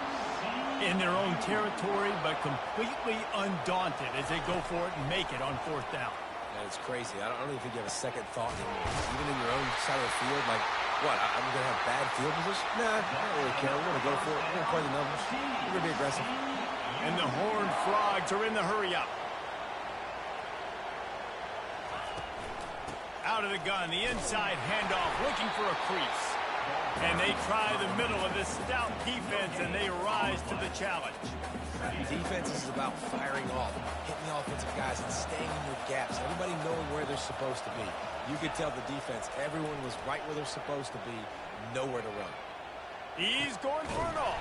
In their own territory, but completely undaunted as they go for it and make it on fourth down. Man, it's crazy. I don't even think you have a second thought anymore. Even in your own side of the field, like, what, I'm going to have bad field position? Nah, I don't really care. We're going to go for it. We're going to play the numbers. We're going to be aggressive. And the Horned Frogs are in the hurry-up. Out of the gun, the inside handoff, looking for a crease. And they try the middle of this stout defense, and they rise to the challenge. Defense is about firing off, hitting the offensive guys, and staying in your gaps. Everybody knowing where they're supposed to be. You could tell the defense, everyone was right where they're supposed to be, nowhere to run. He's going for it all.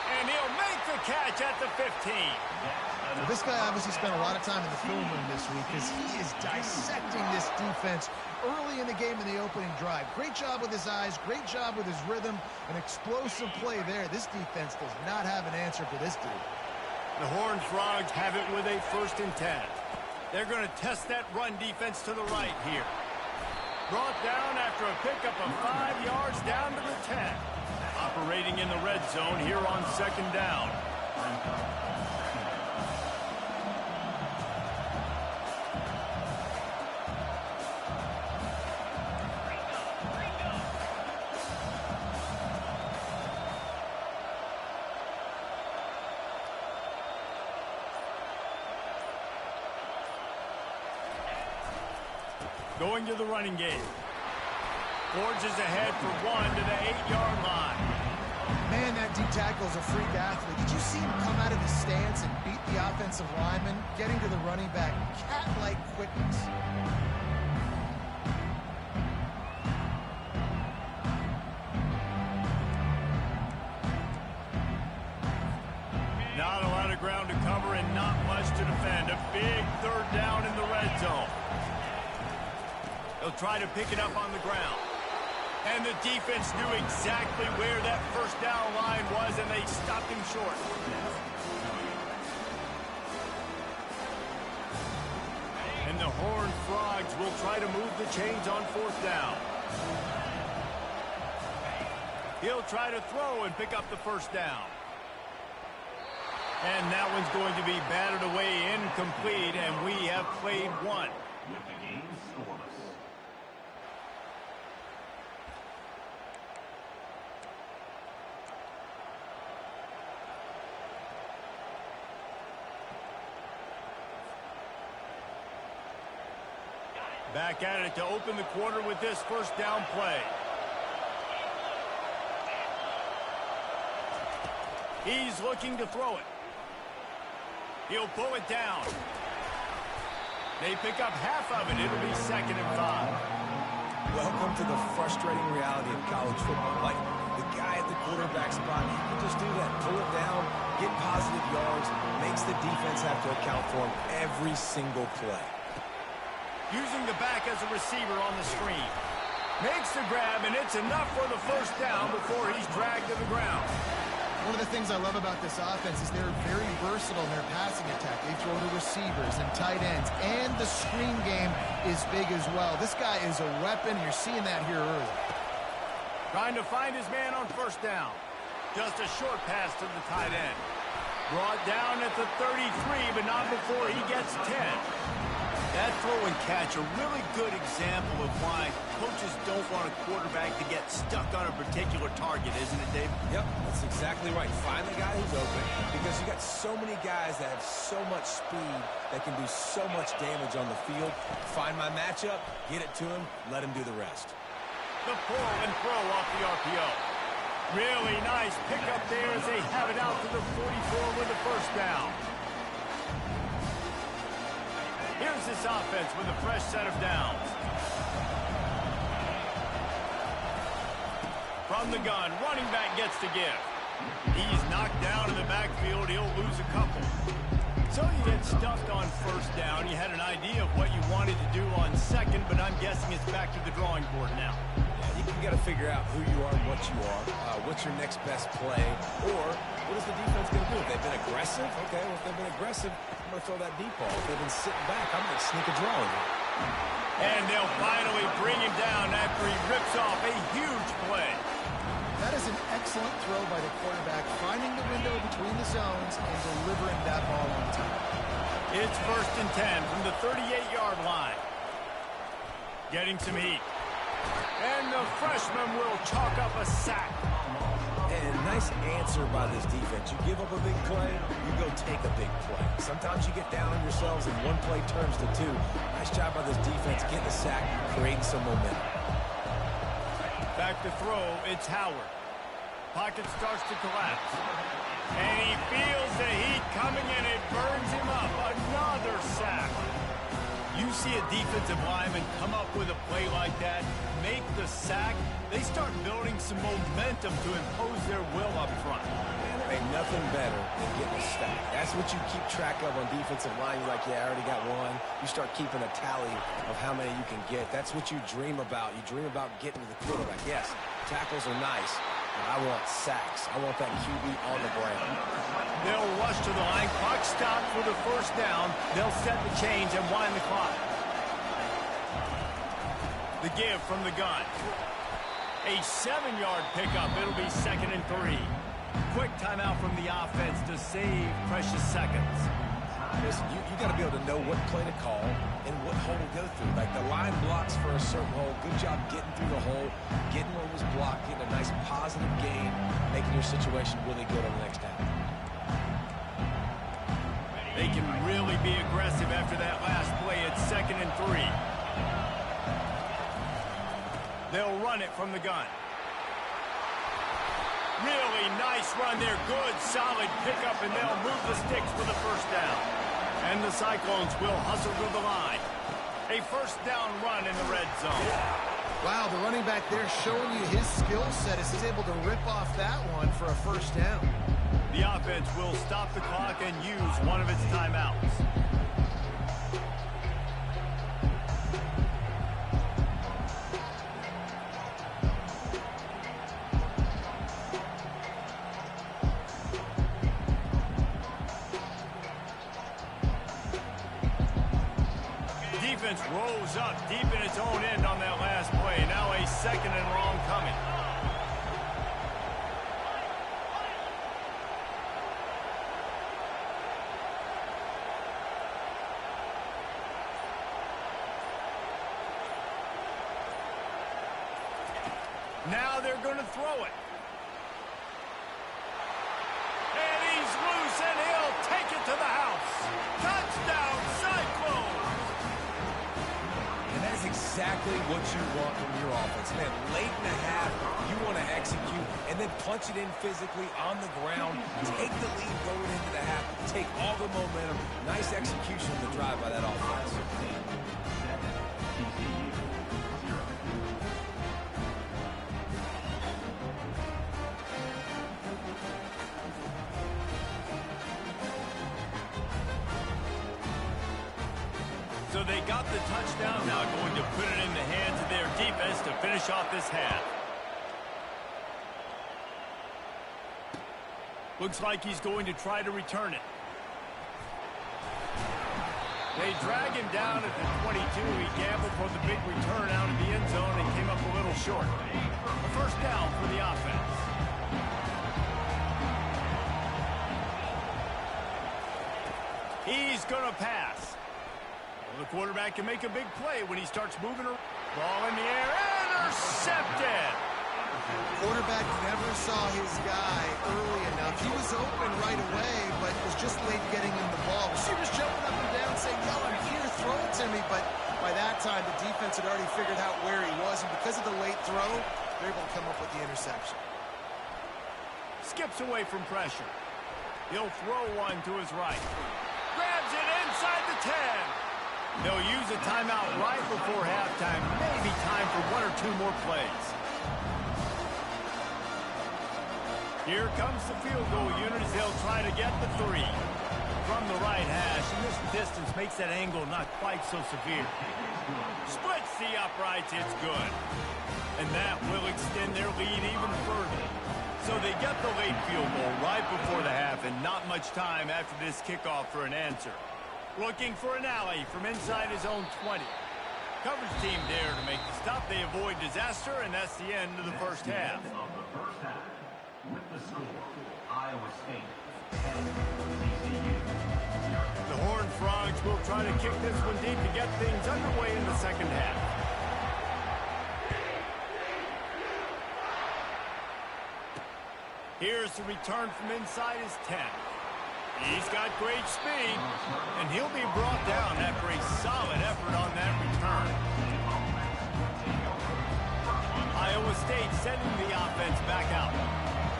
And he'll make the catch at the 15. So this guy obviously spent a lot of time in the film room this week because he is dissecting this defense early in the game in the opening drive. Great job with his eyes, great job with his rhythm, an explosive play there. This defense does not have an answer for this dude. The Horned Frogs have it with a 1st and 10. They're going to test that run defense to the right here. Brought down after a pickup of 5 yards down to the 10. Operating in the red zone here on 2nd down. Going to the running game. Forges ahead for 1 to the 8-yard line. Man, that D-tackle is a freak athlete. Did you see him come out of his stance and beat the offensive lineman, getting to the running back? Cat-like quickness. Not a lot of ground to cover and not much to defend. A big 3rd down in the red zone. They'll try to pick it up on the ground. And the defense knew exactly where that 1st down line was, and they stopped him short. And the Horned Frogs will try to move the chains on 4th down. He'll try to throw and pick up the 1st down. And that one's going to be batted away incomplete, and we have played 1. With the game scoreless. Back at it to open the quarter with this 1st down play. He's looking to throw it. He'll pull it down. They pick up half of it. It'll be 2nd and 5. Welcome to the frustrating reality of college football. Like, the guy at the quarterback spot, he can just do that. Pull it down, get positive yards, makes the defense have to account for him every single play. Using the back as a receiver on the screen. Makes the grab, and it's enough for the 1st down before he's dragged to the ground. One of the things I love about this offense is they're very versatile in their passing attack. They throw to receivers and tight ends, and the screen game is big as well. This guy is a weapon. You're seeing that here early. Trying to find his man on 1st down. Just a short pass to the tight end. Brought down at the 33, but not before he gets 10. That throw and catch, a really good example of why coaches don't want a quarterback to get stuck on a particular target, isn't it, Dave? Yep, that's exactly right. Find the guy who's open, because you got so many guys that have so much speed that can do so much damage on the field. Find my matchup, get it to him, let him do the rest. The pull and throw off the RPO. Really nice pickup there as they have it out to the 44 with the 1st down. Here's this offense with a fresh set of downs. From the gun, running back gets to give. He's knocked down in the backfield. He'll lose a couple. So you get stuffed on 1st down. You had an idea of what you wanted to do on 2nd, but I'm guessing it's back to the drawing board now. Yeah, you got to figure out who you are and what you are. What's your next best play? Or what is the defense going to do? If they've been aggressive, okay, well, if they've been aggressive, I'm going to throw that deep ball. If they've been sitting back, I'm going to sneak a draw in here. And they'll finally bring him down after he rips off a huge play. That is an excellent throw by the quarterback, finding the window between the zones and delivering that ball on time. It's 1st and 10 from the 38-yard line. Getting some heat. And the freshman will chalk up a sack. And nice answer by this defense. You give up a big play, you go take a big play. Sometimes you get down on yourselves and one play turns to two. Nice job by this defense getting the sack, creating some momentum. Back to throw, it's Howard. Pocket starts to collapse. And he feels the heat coming and it burns him up. Another sack. You see a defensive lineman come up with a play like that, make the sack, they start building some momentum to impose their will up front. Man, there ain't nothing better than getting a sack. That's what you keep track of on defensive line. You're like, yeah, I already got one. You start keeping a tally of how many you can get. That's what you dream about. You dream about getting to the quarterback. Yes, tackles are nice, but I want sacks. I want that QB on the ground. They'll rush to the line. Clock stopped for the 1st down. They'll set the change and wind the clock. The give from the gun. A 7-yard pickup. It'll be 2nd and 3. Quick timeout from the offense to save precious seconds. Listen, you got to be able to know what play to call and what hole to go through. Like the line blocks for a certain hole. Good job getting through the hole, getting what was blocked, getting a nice positive gain, making your situation really good on the next down. They can really be aggressive after that last play. It's 2nd and 3. They'll run it from the gun. Really nice run there. Good, solid pickup, and they'll move the sticks for the 1st down. And the Cyclones will hustle to the line. A 1st down run in the red zone. Wow, the running back there showing you his skill set as he's able to rip off that one for a 1st down. The offense will stop the clock and use one of its timeouts. Defense rolls up deep in its own end on that last play. Now a 2nd and long coming. Now they're going to throw it. And he's loose, and he'll take it to the house. Touchdown, Cyclones! And that's exactly what you want from your offense. Man, late in the half, you want to execute and then punch it in physically on the ground. Take the lead going into the half. Take all the momentum. Nice execution of the drive by that offense. So they got the touchdown, now going to put it in the hands of their defense to finish off this half. Looks like he's going to try to return it. They drag him down at the 22. He gambled for the big return out of the end zone and came up a little short. A 1st down for the offense. He's going to pass. The quarterback can make a big play when he starts moving around. Ball in the air, intercepted. Quarterback never saw his guy early enough. He was open right away, but was just late getting him the ball. Receivers jumping up and down saying, yo, I'm here, throw it to me. But by that time, the defense had already figured out where he was, and because of the late throw, they're able to come up with the interception. Skips away from pressure. He'll throw one to his right. Grabs it inside the 10. They'll use a timeout right before halftime. Maybe time for 1 or 2 more plays. Here comes the field goal unit as they'll try to get the 3. From the right hash, and this distance makes that angle not quite so severe. Splits the uprights, it's good. And that will extend their lead even further. So they get the late field goal right before the half, and not much time after this kickoff for an answer. Looking for an alley from inside his own 20. Coverage team there to make the stop. They avoid disaster, and that's the end of the first half. Of the first half, with the score, Iowa State 10, TCU 0. The Horned Frogs will try to kick this one deep to get things underway in the second half. Here's the return from inside his 10. He's got great speed, and he'll be brought down after a solid effort on that return. Iowa State sending the offense back out.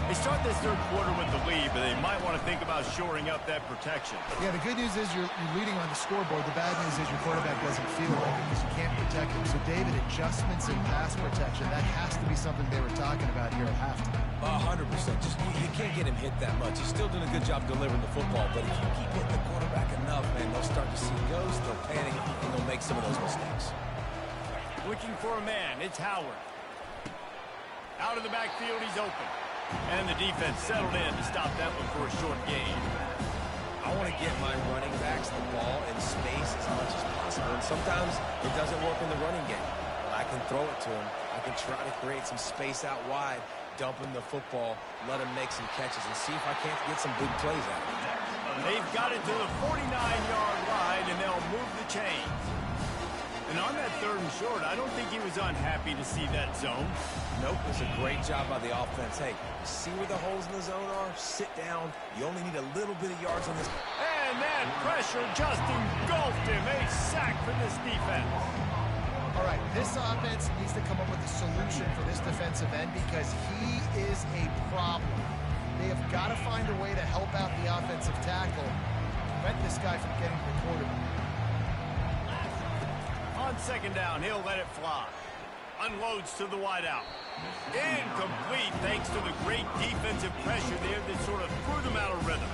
They start this third quarter with the lead, but they might want to think about shoring up that protection. Yeah, the good news is you're leading on the scoreboard. The bad news is your quarterback doesn't feel like it because you can't protect him. So, David, adjustments in pass protection, that has to be something they were talking about here at halftime. 100%. Just you can't get him hit that much. He's still doing a good job delivering the football, but if you keep hitting the quarterback enough, man, they'll start to see ghosts, they'll panic, and they'll make some of those mistakes. Looking for a man, it's Howard. Out of the backfield, he's open. And the defense settled in to stop that one for a short gain. I want to get my running backs the ball in space as much as possible, and sometimes it doesn't work in the running game. But I can throw it to him. I can try to create some space out wide, dump him the football, let him make some catches, and see if I can't get some big plays out of him. They've got it to the 49-yard line, and they'll move the chains. And on that third and short, I don't think he was unhappy to see that zone. Nope, it's a great job by the offense. Hey, see where the holes in the zone are? Sit down. You only need a little bit of yards on this. And that pressure just engulfed him. A sack for this defense. All right, this offense needs to come up with a solution for this defensive end because he is a problem. They have got to find a way to help out the offensive tackle, prevent this guy from getting to the quarterback. On second down, he'll let it fly. Unloads to the wideout. Incomplete thanks to the great defensive pressure there that sort of threw them out of rhythm.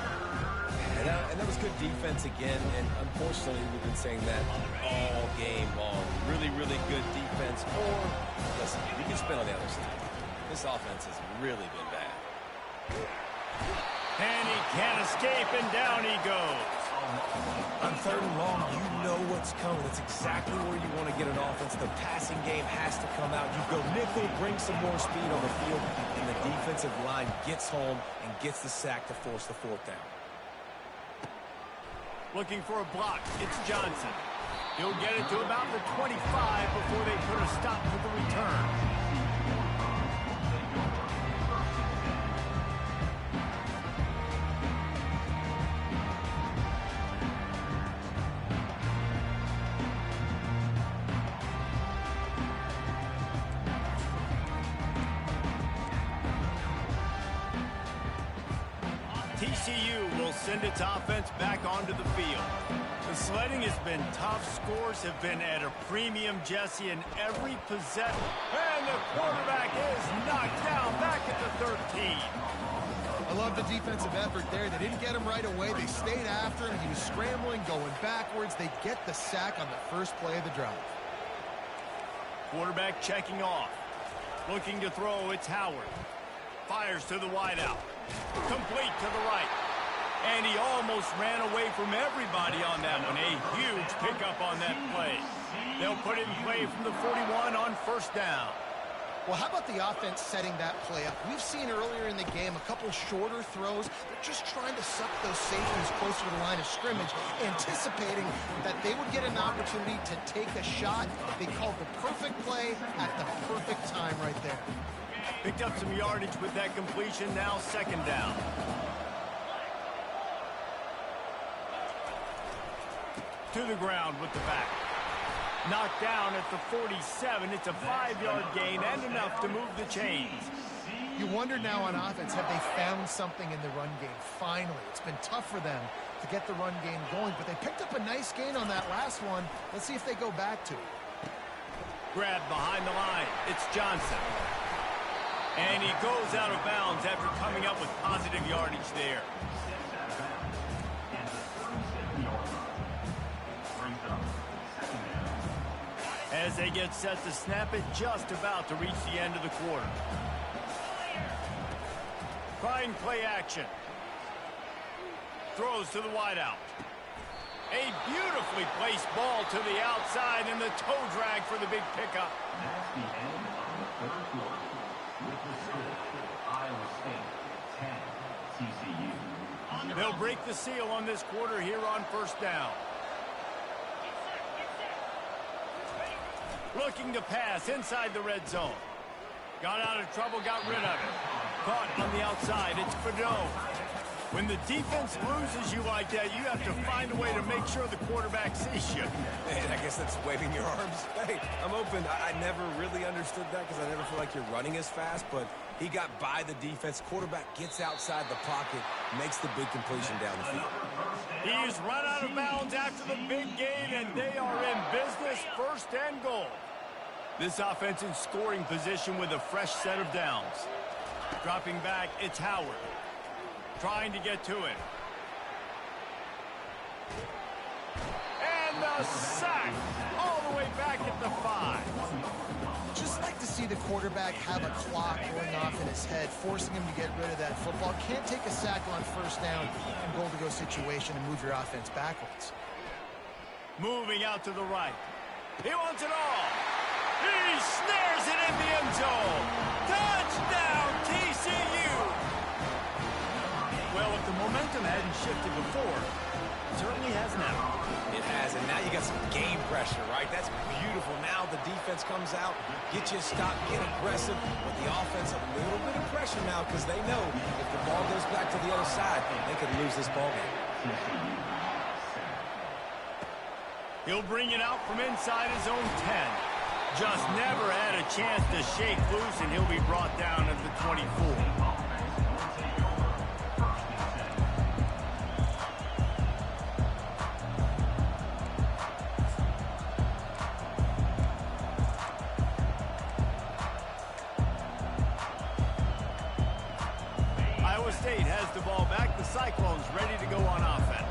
And that was good defense again, and unfortunately we've been saying that all game long. Really, really good defense. Or, listen, you can spin on the other side. This offense has really been bad. And he can't escape, and down he goes. On third and long, you know what's coming. It's exactly where you want to get an offense. The passing game has to come out. You go nickel, bring some more speed on the field, and the defensive line gets home and gets the sack to force the fourth down. Looking for a block. It's Johnson. He'll get it to about the 25 before they put a stop to the return. TCU will send its offense back onto the field. The sledding has been tough. Scores have been at a premium, Jesse, in every possession. And the quarterback is knocked down back at the 13. I love the defensive effort there. They didn't get him right away. They stayed after him. He was scrambling, going backwards. They get the sack on the first play of the drive. Quarterback checking off. Looking to throw, it's Howard. Fires to the wideout. Complete to the right. And he almost ran away from everybody on that one. A huge pickup on that play. They'll put it in play from the 41 on first down. Well, how about the offense setting that play up? We've seen earlier in the game a couple shorter throws. They're just trying to suck those safeties closer to the line of scrimmage, anticipating that they would get an opportunity to take a shot. They called the perfect play at the perfect time right there. Picked up some yardage with that completion. Now second down. To the ground with the back. Knocked down at the 47. It's a 5-yard gain and enough to move the chains. You wonder now on offense, have they found something in the run game? Finally, it's been tough for them to get the run game going, but they picked up a nice gain on that last one. Let's see if they go back to it. Grabbed behind the line. It's Johnson. And he goes out of bounds after coming up with positive yardage there. As they get set to snap it, just about to reach the end of the quarter. Trying play action. Throws to the wideout. A beautifully placed ball to the outside and the toe drag for the big pickup. That's the end of the third quarter. With the score, Iowa State 10, TCU. They'll break the seal on this quarter here on first down. Looking to pass inside the red zone. Got out of trouble, got rid of it. Caught on the outside, it's Fedot. When the defense loses you like that, you have to find a way to make sure the quarterback sees you. Man, I guess that's waving your arms. Hey, I'm open. I never really understood that because I never feel like you're running as fast, but he got by the defense. Quarterback gets outside the pocket, makes the big completion down the field. He's run out of bounds after the big gain, and they are in business, first and goal. This offense in scoring position with a fresh set of downs. Dropping back, it's Howard. Trying to get to it. And the sack all the way back at the 5. Just like to see the quarterback have a clock going off in his head, forcing him to get rid of that football. Can't take a sack on first down and goal-to-go situation and move your offense backwards. Moving out to the right. He wants it all. He snares it in the end zone. Touchdown, TCU. Well, if the momentum hadn't shifted before, it certainly has now. It has, and now you got some game pressure, right? That's beautiful. Now the defense comes out, get you a stop, get aggressive, but the offense a little bit of pressure now because they know if the ball goes back to the other side, they could lose this ball game. He'll bring it out from inside his own 10. Just never had a chance to shake loose, and he'll be brought down at the 24. Iowa State has the ball back. The Cyclones ready to go on offense.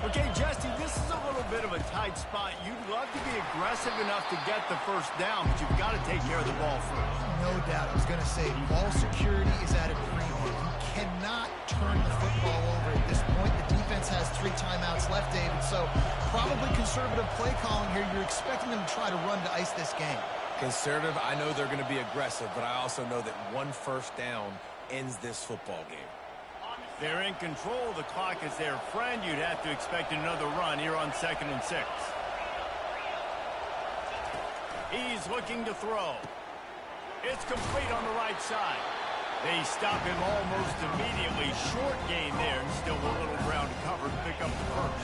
Okay, Jesse, this is a little bit of a tight spot. You'd love to be aggressive enough to get the first down, but you've got to take care of the ball first. No doubt. I was going to say, ball security is at a premium. You cannot turn the football over at this point. The defense has 3 timeouts left, David, so probably conservative play calling here. You're expecting them to try to run to ice this game. Conservative, I know they're going to be aggressive, but I also know that one first down ends this football game. They're in control. The clock is their friend. You'd have to expect another run here on 2nd and 6. He's looking to throw. It's complete on the right side. They stop him almost immediately. Short gain there, and still a little ground to cover to pick up the first.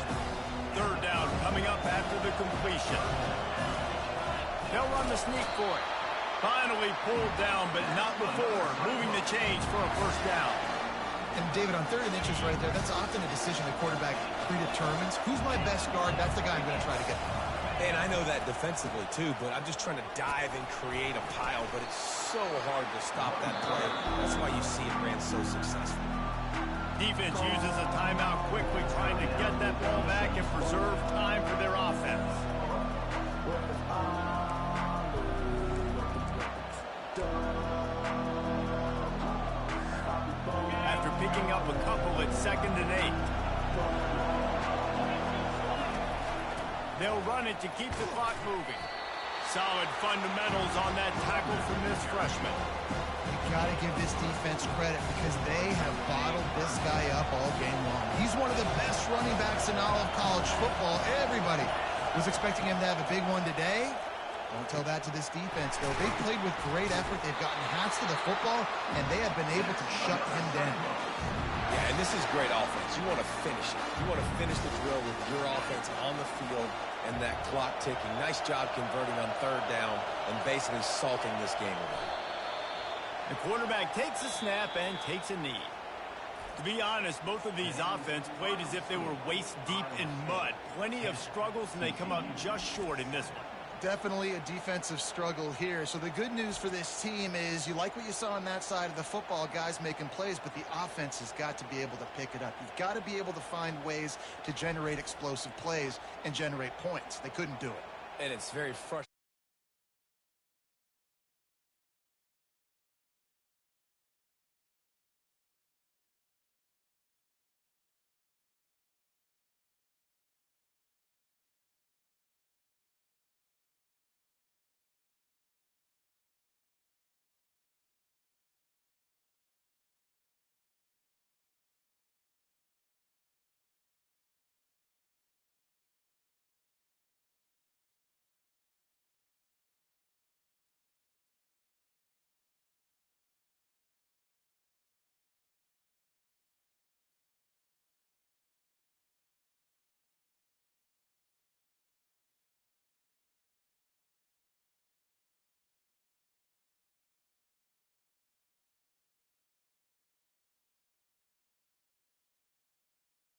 3rd down coming up after the completion. They'll run the sneak for it. Finally pulled down, but not before. Moving the chains for a first down. And, David, on 3rd and inches right there, that's often a decision the quarterback predetermines. Who's my best guard? That's the guy I'm going to try to get. And I know that defensively, too, but I'm just trying to dive and create a pile, but it's so hard to stop that play. That's why you see it ran so successful. Defense uses a timeout quickly, trying to get that ball back and preserve time for their offense. After picking up a couple at 2nd and 8. They'll run it to keep the clock moving. Solid fundamentals on that tackle from this freshman. You got to give this defense credit because they have bottled this guy up all game long. He's one of the best running backs in all of college football. Everybody was expecting him to have a big one today. Don't tell that to this defense, though. They played with great effort. They've gotten hats to the football, and they have been able to shut him down. Yeah, and this is great offense. You want to finish it. You want to finish the drill with your offense on the field and that clock ticking. Nice job converting on 3rd down and basically salting this game away. The quarterback takes a snap and takes a knee. To be honest, both of these offense played as if they were waist deep in mud. Plenty of struggles, and they come up just short in this one. Definitely a defensive struggle here. So the good news for this team is you like what you saw on that side of the football, guys making plays, but the offense has got to be able to pick it up. You've got to be able to find ways to generate explosive plays and generate points. They couldn't do it. And it's very frustrating.